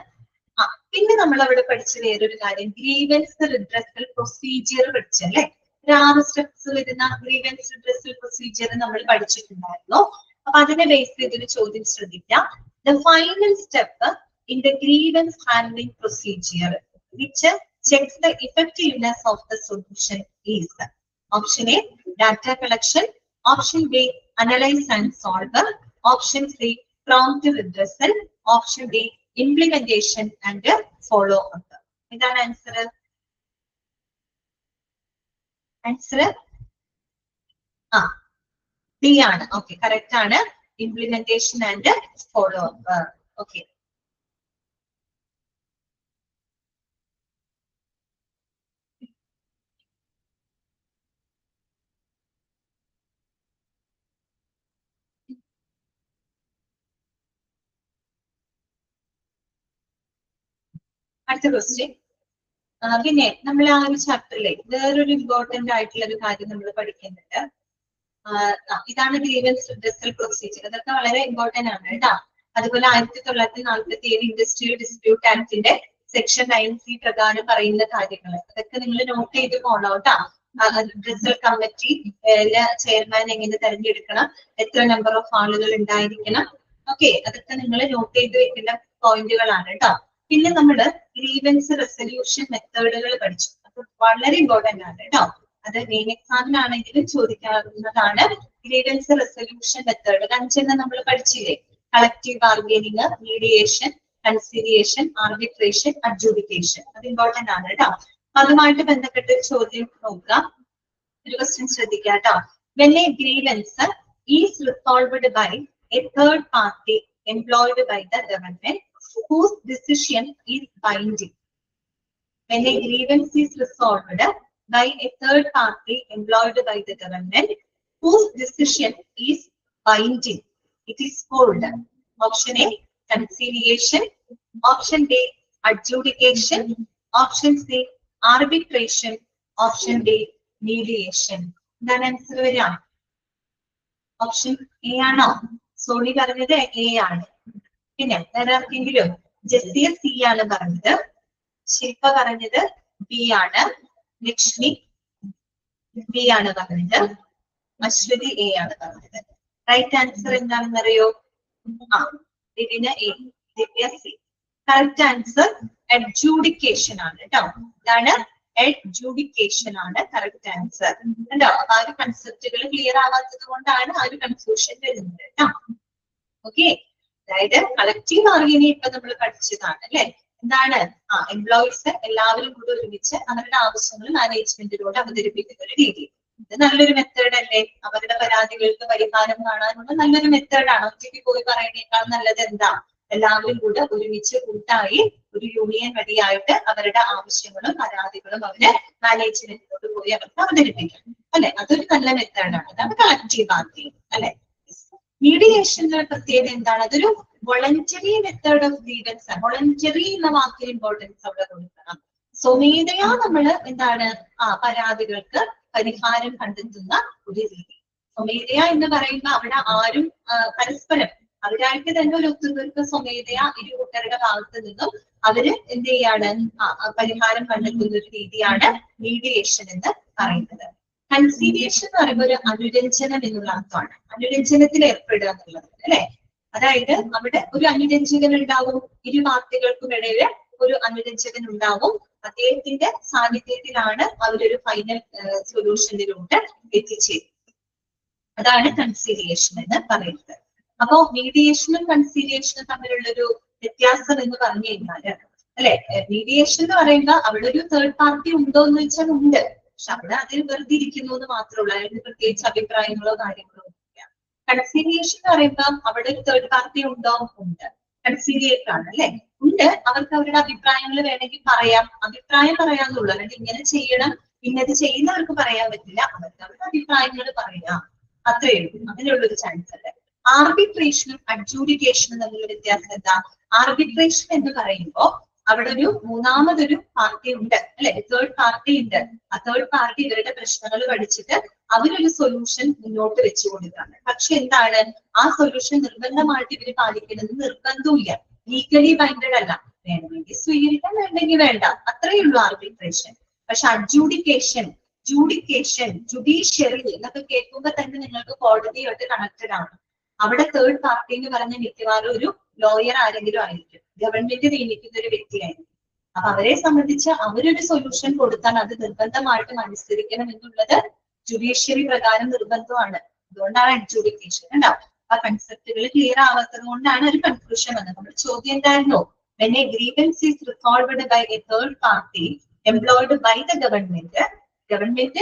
പിന്നെ നമ്മൾ അവിടെ പഠിച്ച വേറൊരു കാര്യം ഗ്രീവൻസ് റിഡ്രസൽ പ്രൊസീജിയർ പഠിച്ചല്ലേ. 6 സ്റ്റെപ്സ് വരുന്ന ഗ്രീവൻസ് റിഡ്രസൽ പ്രൊസീജിയർ നമ്മൾ പഠിച്ചിട്ടുണ്ടായിരുന്നു. അപ്പൊ അതിനെ ബേസ് ചെയ്തൊരു ചോദ്യം ശ്രദ്ധിക്കാം. The final step in the grievance handling procedure which checks the effectiveness of the solution is. Option A data collection, option B analyse and solve, option C prompt redressal, option D implementation and follow up. എന്താണ് answer? Answer D ആണ്. Okay, correct ആണ്. Implementation and follow up. Okay, അടുത്ത question. പിന്നെ നമ്മൾ ആ ഒരു ചാപ്റ്ററിലെ വേറൊരു important ആയിട്ടുള്ള ഒരു കാര്യം നമ്മൾ പഠിക്കുന്നുണ്ട്. ഇതാണ് ഗ്രീവൻസ് റിഡ്രസൽ പ്രൊസീജിയർ. അതൊക്കെ വളരെ ഇമ്പോർട്ടന്റ് ആണ് കേട്ടോ. അതുപോലെ 1947 ഇൻഡസ്ട്രിയൽ ഡിസ്പ്യൂട്ട് ആക്ടിന്റെ സെക്ഷൻ 9C പ്രകാരം പറയുന്ന കാര്യങ്ങൾ അതൊക്കെ നിങ്ങൾ നോട്ട് ചെയ്ത് പോകണം കേട്ടോ. റിഡ്രസൽ കമ്മിറ്റി ചെയർമാൻ എങ്ങനെ തെരഞ്ഞെടുക്കണം, എത്ര നമ്പർ ഓഫ് ആളുകൾ ഉണ്ടായിരിക്കണം, ഓക്കെ, അതൊക്കെ നിങ്ങൾ നോട്ട് ചെയ്ത് വെക്കേണ്ട പോയിന്റുകളാണ് കേട്ടോ. പിന്നെ നമ്മള് ഗ്രീവൻസ് റെസൊല്യൂഷൻ മെത്തേഡുകൾ പഠിച്ചു. അത് വളരെ ഇമ്പോർട്ടന്റ് ആണ് കേട്ടോ. അത് മെയിൻ എക്സാമിനാണെങ്കിലും ചോദിക്കാവുന്നതാണ്. ഗ്രീവൻസ് റെസൊല്യൂഷൻ മെത്തേഡ് 5 നമ്മൾ പഠിച്ചില്ലേ? Collective bargaining, mediation, conciliation, arbitration, adjudication. അത് ഇമ്പോർട്ടന്റ് ആണ് കേട്ടോ. അതുമായിട്ട് ബന്ധപ്പെട്ട് ചോദ്യം നോക്കാം. ഒരു ക്വസ്റ്റ്യൻ ശ്രദ്ധിക്കുക കേട്ടോ. When a grievance is resolved by a third party employed by the government whose decision is binding. When a grievance is resolved by a third party employed by the government whose decision is binding, it is called option A conciliation, option B adjudication, option C arbitration, option D mediation. എന്താണ് answer വരിക? Option A ആണോ? Sony പറഞ്ഞത് A ആണ്. പിന്നെ വേറെ ആർക്കെങ്കിലും? ജെസ്സിയ C ആണ് പറഞ്ഞത്, ശില്പ പറഞ്ഞത് ബി ആണ്, ലക്ഷ്മി ബി ആണ് പറഞ്ഞത്, അശ്വതി എ ആണ് പറഞ്ഞത്. റൈറ്റ് ആൻസർ എന്താണെന്ന് അറിയോ? ഇതിന് A, Divya C. Correct answer adjudication ആണ് കേട്ടോ. ഇതാണ് അഡ്ജൂഡിക്കേഷൻ ആണ് കറക്റ്റ് ആൻസർ കേട്ടോ. അപ്പൊ ആ ഒരു കൺസെപ്റ്റുകൾ ക്ലിയർ ആവാത്തത് കൊണ്ടാണ് ആ ഒരു കൺഫ്യൂഷൻ വരുന്നത് കേട്ടോ. ഓക്കെ, അതായത് കളക്റ്റീവ് ബാർഗൈനിങ് ഇപ്പൊ നമ്മൾ പഠിച്ചതാണ് അല്ലെ. എന്താണ്? എംപ്ലോയീസ് എല്ലാവരും കൂടെ ഒരുമിച്ച് അവരുടെ ആവശ്യങ്ങൾ മാനേജ്മെന്റിലൂടെ അവതരിപ്പിക്കുന്ന ഒരു രീതി. ഇത് നല്ലൊരു മെത്തേഡ് അല്ലേ? അവരുടെ പരാതികൾക്ക് പരിഹാരം കാണാനുള്ള നല്ലൊരു മെത്തേഡാണ്. ഒറ്റയ്ക്ക് പോയി പറയുന്നേക്കാൾ നല്ലത് എന്താ? എല്ലാവരും കൂടെ ഒരുമിച്ച് കൂട്ടായി ഒരു യൂണിയൻ വഴിയായിട്ട് അവരുടെ ആവശ്യങ്ങളും പരാതികളും അവര് മാനേജ്മെന്റിനോട് പോയി അവർക്ക് അവതരിപ്പിക്കാം അല്ലെ. അതൊരു നല്ല മെത്തേഡാണ്. അതാണ് കളക്റ്റീവ് ബാർഗൈനിങ് അല്ലെ. മീഡിയേഷന്റെ പ്രത്യേകത എന്താണ്? അതൊരു voluntary method of grievance. Voluntary എന്ന വാക്കിന് ഇമ്പോർട്ടൻസ് അവിടെ കൊടുക്കണം. സ്വമേധയാ നമ്മള് എന്താണ് പരാതികൾക്ക് പരിഹാരം കണ്ടെത്തുന്ന ഒരു രീതി. സ്വമേധയാ എന്ന് പറയുമ്പോൾ അവിടെ ആരും പരസ്പരം അവരായിട്ട് തന്നെ ഒരു ഒത്തുതീർപ്പ് സ്വമേധയാ ഇരു കൂട്ടരുടെ ഭാഗത്ത് നിന്നും അവര് എന്ത് ചെയ്യാണ് പരിഹാരം കണ്ടെത്തുന്ന ഒരു രീതിയാണ് മീഡിയേഷൻ എന്ന് പറയുന്നത്. കൺസീലിയേഷൻ എന്ന് പറയുമ്പോൾ ഒരു അനുരഞ്ജനം എന്നുള്ള അർത്ഥമാണ്. അനുരഞ്ജനത്തിൽ ഏർപ്പെടുക എന്നുള്ളത് അല്ലെ. അതായത് അവിടെ ഒരു അനുരഞ്ജകൻ ഉണ്ടാവും, ഇരു പാർട്ടികൾക്കും ഇടയിൽ ഒരു അനുരഞ്ജകൻ ഉണ്ടാവും. അദ്ദേഹത്തിന്റെ സാന്നിധ്യത്തിലാണ് അവരൊരു ഫൈനൽ സൊല്യൂഷനിലോട്ട് എത്തിച്ചേരുന്നത്. അതാണ് കൺസീലിയേഷൻ എന്ന് പറയുന്നത്. അപ്പോ മീഡിയേഷനും കൺസീലിയേഷനും തമ്മിലുള്ളൊരു വ്യത്യാസം എന്ന് പറഞ്ഞു കഴിഞ്ഞാല് അല്ലെ, മീഡിയേഷൻ എന്ന് പറയുമ്പോൾ അവിടെ ഒരു തേർഡ് പാർട്ടി ഉണ്ടോ എന്ന് വെച്ചാൽ ഉണ്ട്. പക്ഷെ അവിടെ അതിൽ വെറുതെ ഇരിക്കുന്നു എന്ന് മാത്രമേ ഉള്ളൂ. അതിന് പ്രത്യേകിച്ച് അഭിപ്രായങ്ങളോ കാര്യങ്ങളോ ഇല്ല. കൺസീലിയേഷൻ എന്ന് പറയുമ്പോൾ അവിടെ ഒരു തേർഡ് പാർട്ടി ഉണ്ടോ? ഉണ്ട്. കൺസീലിയേറ്റ് ആണ് അല്ലെ. ഉണ്ട്, അവർക്ക് അവരുടെ അഭിപ്രായങ്ങൾ വേണമെങ്കിൽ പറയാം, അഭിപ്രായം പറയാന്നുള്ളൂ. അല്ലാണ്ട് ഇങ്ങനെ ചെയ്യണം ഇന്നത് ചെയ്യുന്നവർക്ക് പറയാൻ പറ്റില്ല, അവർക്ക് അവരുടെ അഭിപ്രായങ്ങൾ പറയാം, അത്രയേ ഉള്ളൂ. അതിനുള്ളൊരു ചാൻസ് അല്ലേ. ആർബിട്രേഷനും അഡ്ജൂഡിക്കേഷനും തമ്മിലുള്ള വ്യത്യാസം എന്താ? ആർബിട്രേഷൻ എന്ന് പറയുമ്പോ അവിടെ ഒരു മൂന്നാമതൊരു പാർട്ടി ഉണ്ട് അല്ലെ, തേർഡ് പാർട്ടി ഉണ്ട്. ആ തേർഡ് പാർട്ടി ഇവരുടെ പ്രശ്നങ്ങൾ പഠിച്ചിട്ട് അവരൊരു സൊല്യൂഷൻ മുന്നോട്ട് വെച്ചു കൊടുക്കുകയാണ്. പക്ഷെ എന്താണ്, ആ സൊല്യൂഷൻ നിർബന്ധമായിട്ട് ഇവര് പാലിക്കുന്നത് നിർബന്ധമില്ല, ലീഗലി ബൈൻഡഡ് അല്ല. വേണമെങ്കിൽ സ്വീകരിക്കാൻ, വേണമെങ്കിൽ വേണ്ട, അത്രയേ ഉള്ളൂ ആർബിട്രേഷൻ. പക്ഷെ ജുഡീഷ്യറി എന്നൊക്കെ കേൾക്കുമ്പോൾ തന്നെ നിങ്ങൾക്ക് കോടതിയായിട്ട് കണക്റ്റഡ് ആണ്. അവിടെ തേർഡ് പാർട്ടി എന്ന് പറഞ്ഞ മിക്കവാറും ഒരു ലോയർ ആരെങ്കിലും ആയിരിക്കും, ഗവൺമെന്റ് നിയമിക്കുന്ന ഒരു വ്യക്തിയായിരിക്കും. അപ്പൊ അവരെ സംബന്ധിച്ച് അവരൊരു സൊല്യൂഷൻ കൊടുത്താൽ അത് നിർബന്ധമായിട്ടും അനുസരിക്കണം എന്നുള്ളത് ജുഡീഷ്യറി പ്രകാരം നിർബന്ധമാണ്. അതുകൊണ്ടാണ് അഡ്ജൂഡിക്കേഷൻ. ഉണ്ടാവും ആ കൺസെപ്റ്റുകൾ ക്ലിയർ ആവാത്തത് കൊണ്ടാണ് ഒരു കൺഫ്യൂഷൻ വന്നത്. നമ്മുടെ ചോദ്യം എന്തായിരുന്നു? when a grievance is resolved by a third party employed by the government, government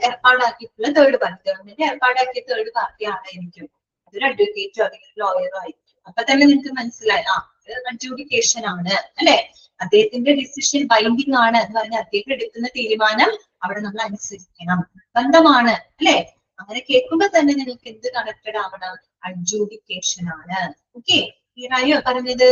ഏർപ്പാടാക്കിയിട്ടുള്ള third party, government ഏർപ്പാടാക്കിയ third party ആയിരിക്കും, അതൊരു അഡ്വക്കേറ്റോ അല്ലെങ്കിൽ ലോയറോ ആയിരിക്കും. അപ്പൊ തന്നെ നിങ്ങൾക്ക് മനസ്സിലായി, അഡ്ജൂഡിക്കേഷൻ ആണ് അല്ലെ, അദ്ദേഹത്തിന്റെ ഡിസിഷൻ ബൈൻഡിങ് ആണ് എന്ന് പറഞ്ഞാൽ അദ്ദേഹം എടുക്കുന്ന തീരുമാനം അവിടെ നമ്മൾ അനുസരിക്കണം, ബന്ധമാണ് അല്ലെ. അങ്ങനെ കേൾക്കുമ്പോ തന്നെ നിങ്ങൾക്ക് എന്ത് കണക്റ്റഡ് ആവണം? അഡ്ജൂഡിക്കേഷൻ ആണ്. ഓക്കെ, ക്ലിയറായോ പറഞ്ഞത്?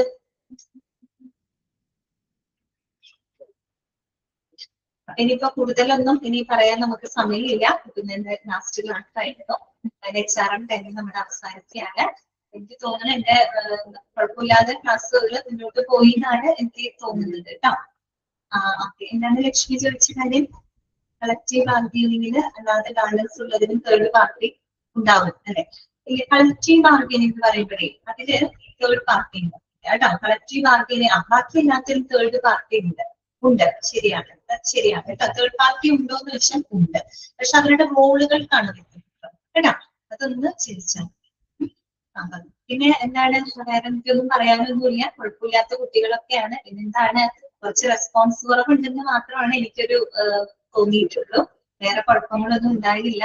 ഇനിയിപ്പോ കൂടുതലൊന്നും ഇനി പറയാൻ നമുക്ക് സമയമില്ല. പിന്നെ ലാസ്റ്റ് ക്ലാസ് ആയിരുന്നു, HRM ടൈമിൽ നമ്മുടെ അവസാനിക്കുകയാണ്. എനിക്ക് തോന്നുന്നു എന്റെ കുഴപ്പമില്ലാതെ ക്ലാസ്സുകൾ മുന്നോട്ട് പോയി എന്നാണ് എനിക്ക് തോന്നുന്നത് കേട്ടോ. ഓക്കെ, എന്താണ് ലക്ഷ്മി ചോദിച്ച കാര്യം? കളക്റ്റീവ് ബാർഗൈനിങ്ങിൽ അല്ലാതെ ബാലൻസ് ഉള്ളതിനും തേർഡ് പാർട്ടി ഉണ്ടാവും അല്ലെ. ഈ കളക്റ്റീവ് ബാർഗൈനിങ് എന്ന് പറയുമ്പോഴേ അതില് തേർഡ് പാർട്ടി ഉണ്ട് കേട്ടോ. കളക്റ്റീവ് ബാർഗൈനിങ് ബാക്കി എല്ലാത്തിലും തേർഡ് പാർട്ടി ഉണ്ട്, ശരിയാണ് കേട്ടോ. തേർഡ് പാർട്ടി ഉണ്ടോ എന്ന് വെച്ചാൽ ഉണ്ട്, പക്ഷെ അവരുടെ റോളുകൾക്കാണ് വ്യത്യാസം കേട്ടോ. അതൊന്ന് ചിരിച്ചാൽ. പിന്നെ എന്താണ്, വേറെ എനിക്കൊന്നും പറയാനൊന്നുമില്ല, കുഴപ്പമില്ലാത്ത കുട്ടികളൊക്കെയാണ്. പിന്നെന്താണ്, കുറച്ച് റെസ്പോൺസ് കുറവുണ്ടെന്ന് മാത്രമാണ് എനിക്കൊരു തോന്നിയിട്ടുള്ളൂ. വേറെ കുഴപ്പങ്ങളൊന്നും ഉണ്ടായില്ല,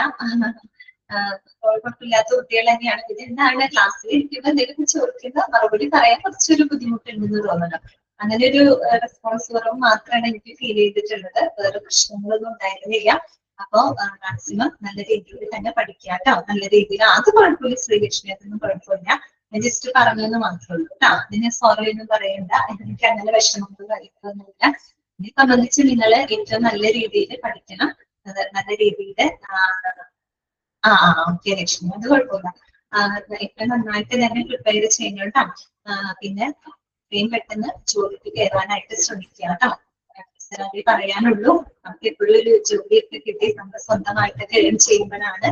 കുഴപ്പമില്ലാത്ത കുട്ടികൾ തന്നെയാണ്. പിന്നെ എന്താണ്, ക്ലാസ്സിൽ ഇരിക്കുമ്പോൾ എന്തെങ്കിലും ചോദിക്കുന്ന മറുപടി പറയാൻ കുറച്ചൊരു ബുദ്ധിമുട്ടുണ്ടെന്ന് തോന്നണം. അങ്ങനെ ഒരു റെസ്പോൺസ് കുറവ് മാത്രമാണ് എനിക്ക് ഫീൽ ചെയ്തിട്ടുള്ളത്, വേറെ പ്രശ്നങ്ങളൊന്നും ഉണ്ടായിരുന്നില്ല. അപ്പോ മാക്സിമം നല്ല രീതിയിൽ തന്നെ പഠിക്കുക കേട്ടോ, നല്ല രീതിയിൽ. അത് കുഴപ്പമില്ല ശ്രീലക്ഷ്മി, അതൊന്നും കുഴപ്പമില്ല, ഞാൻ ജസ്റ്റ് പറഞ്ഞെന്ന് മാത്രമേ ഉള്ളൂ കേട്ടോ. അതിന് സോറി ഒന്നും പറയണ്ട, എനിക്ക് അങ്ങനെ വിഷമങ്ങളും കാര്യങ്ങളൊന്നുമില്ല. ഇതിനെ സംബന്ധിച്ച് നിങ്ങൾ ഏറ്റവും നല്ല രീതിയിൽ പഠിക്കണം, നല്ല രീതിയിൽ. ഓക്കെ ലക്ഷ്മി, അത് കുഴപ്പമില്ല. ഏറ്റവും നന്നായിട്ട് തന്നെ പ്രിപ്പയർ ചെയ്യണം കേട്ടോ. പിന്നെ പെട്ടെന്ന് ജോലിക്ക് കയറാനായിട്ട് ശ്രമിക്കുക കേട്ടോ. അത് പറയാനുള്ളൂ. നമുക്ക് എപ്പോഴും ഒരു ജോലിയൊക്കെ കിട്ടി നമ്മൾ സ്വന്തമായിട്ടൊക്കെ ഏൺ ചെയ്യുമ്പോഴാണ്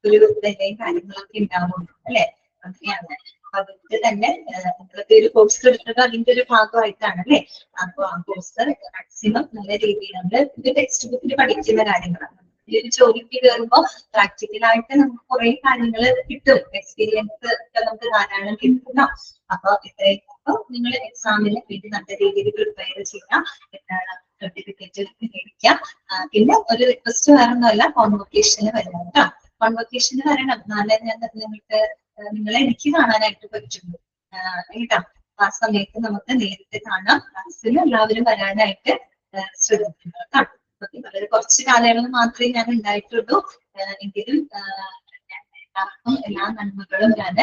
ഒരു വിലയും കാര്യങ്ങളൊക്കെ ഉണ്ടാവുള്ളൂ അല്ലെ. അങ്ങനെയാണ്. അതുകൊണ്ട് തന്നെ നിങ്ങളൊക്കെ ഒരു കോഴ്സ് എടുത്തത് അതിന്റെ ഒരു ഭാഗമായിട്ടാണ് അല്ലെ. അപ്പൊ ആ കോഴ്സ് മാക്സിമം നല്ല രീതിയിൽ നമ്മൾ ഇത് ടെക്സ്റ്റ് ബുക്കിൽ പഠിക്കുന്ന കാര്യങ്ങളാണ്. ഈ ഒരു ജോലിക്ക് കയറുമ്പോ പ്രാക്ടിക്കലായിട്ട് നമുക്ക് കുറെ കാര്യങ്ങൾ കിട്ടും, എക്സ്പീരിയൻസ് ഒക്കെ നമുക്ക് ധാരാളം കിട്ടും. അപ്പൊ ഇത്രയും നിങ്ങൾ എക്സാമിന് വേണ്ടി നല്ല രീതിയിൽ പ്രിപ്പയർ ചെയ്യാം, എന്താണ് സർട്ടിഫിക്കറ്റ് മേടിക്കാം. പിന്നെ ഒരു റിക്വസ്റ്റ് വേറൊന്നുമല്ല, കോൺവൊക്കേഷന് വരണം കേട്ടോ. കോൺവൊക്കേഷന് വരണം, എന്നാലേ നിങ്ങളെ എനിക്ക് കാണാനായിട്ട് പറ്റുള്ളൂ കേട്ടോ. ആ സമയത്ത് നമുക്ക് നേരിട്ട് കാണാം. ക്ലാസ്സിൽ എല്ലാവരും വരാനായിട്ട് ശ്രദ്ധിക്കുന്നു കേട്ടോ. വളരെ കുറച്ച് കാലയളവ് മാത്രമേ ഞാൻ ഉണ്ടായിട്ടുള്ളൂ, എങ്കിലും എല്ലാവർക്കും എല്ലാ നന്മകളും ഞാൻ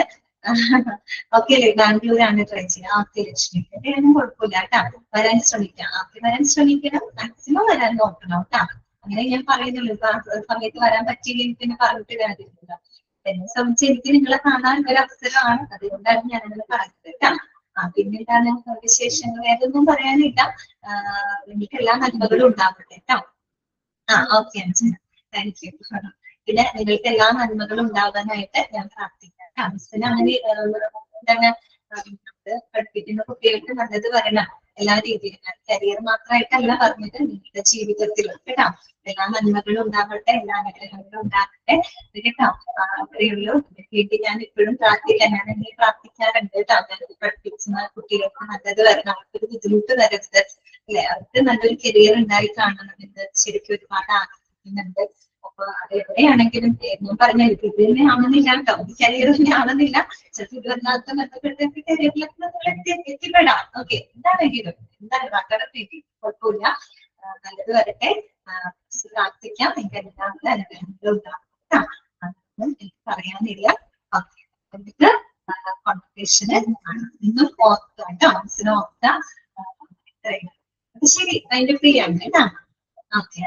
ഓക്കെ അല്ലേ. ബാംഗ്ലൂരാണ് ട്രൈ ചെയ്യുക. ഓക്കെ ലക്ഷ്മി, ഏതായാലും കുഴപ്പമില്ല കേട്ടോ, വരാൻ ശ്രമിക്കാം. വരാൻ ശ്രമിക്കണം, മാക്സിമം വരാൻ നോക്കണം കേട്ടോ. അങ്ങനെ ഞാൻ പറയുന്നുള്ളൂ. സമയത്ത് വരാൻ പറ്റിയില്ലെങ്കിൽ പിന്നെ പറഞ്ഞിട്ട് കാര്യമില്ല. എന്നെ സംബന്ധിച്ച് എനിക്ക് നിങ്ങളെ കാണാൻ ഒരു അവസരമാണ്, അതുകൊണ്ടാണ് ഞാനങ്ങനെ പറഞ്ഞത് കേട്ടോ. പിന്നെന്താണ് വിശേഷങ്ങൾ? വേറൊന്നും പറയാനില്ല. എനിക്ക് എല്ലാ നന്മകളും ഉണ്ടാവട്ടെ കേട്ടോ. Okay Anjana, thank you. പിന്നെ നിങ്ങൾക്ക് എല്ലാ നന്മകളും ഉണ്ടാകാനായിട്ട് ഞാൻ പ്രാർത്ഥിക്കാം. മിസ്സിന് അങ്ങനെ എന്താണ് പഠിപ്പിക്കുന്ന കുട്ടികൾക്ക് നല്ലത് വരണം എല്ലാ രീതിയിലും. കരിയർ മാത്രമായിട്ടല്ല പറഞ്ഞത്, നിങ്ങളുടെ ജീവിതത്തിലും കേട്ടോ. എല്ലാ നന്മകളും ഉണ്ടാകട്ടെ, എല്ലാ അനുഗ്രഹങ്ങളും ഉണ്ടാകട്ടെ കേട്ടോ. അത്രയുള്ളൂ. വീട്ടിൽ ഞാൻ ഇപ്പോഴും പ്രാർത്ഥിക്കാൻ, ഞാൻ എന്നെ പ്രാർത്ഥിക്കാറുണ്ട് കേട്ടോ. പഠിപ്പിക്കുന്ന കുട്ടികൾക്ക് നല്ലത് വരണം, അവർക്കൊരു ബുദ്ധിമുട്ട് വരരുത് അല്ലെ, അവർക്ക് നല്ലൊരു കരിയർ ഉണ്ടായി കാണണം എന്ന് ശരിക്കും ഒരുപാട് ആഗ്രഹിക്കുന്നുണ്ട്. അപ്പൊ അത് എവിടെയാണെങ്കിലും ഞാൻ പറഞ്ഞ ഇത് തന്നെ ആണെന്നില്ല കേട്ടോ, കരിയർ തന്നെ ആണെന്നില്ല, ചിലപ്പോൾ ഇതുവല്ലാത്ത ബന്ധപ്പെട്ട് കരിയറിലൊക്കെ നമ്മൾ എത്തിപ്പെടാം. ഓക്കെ, എന്താണെങ്കിലും എന്തായാലും അക്കാദമിക്ക് കുഴപ്പമില്ല, നല്ലത് വരട്ടെ. പ്രാർത്ഥിക്കാം, നിങ്ങൾക്ക് എല്ലാവരും അനുഗ്രഹങ്ങളും ഉണ്ടാകും. എനിക്ക് പറയാനില്ല. ഓക്കെ, എന്നിട്ട് കോൺവെർസേഷന് ഇന്നും ഓർക്കുക കേട്ടോ, മനസ്സിന് ഓർക്കുക. ശരി, അതിന്റെ ഫ്രീ ആണ് കേട്ടോ. ഓക്കെ.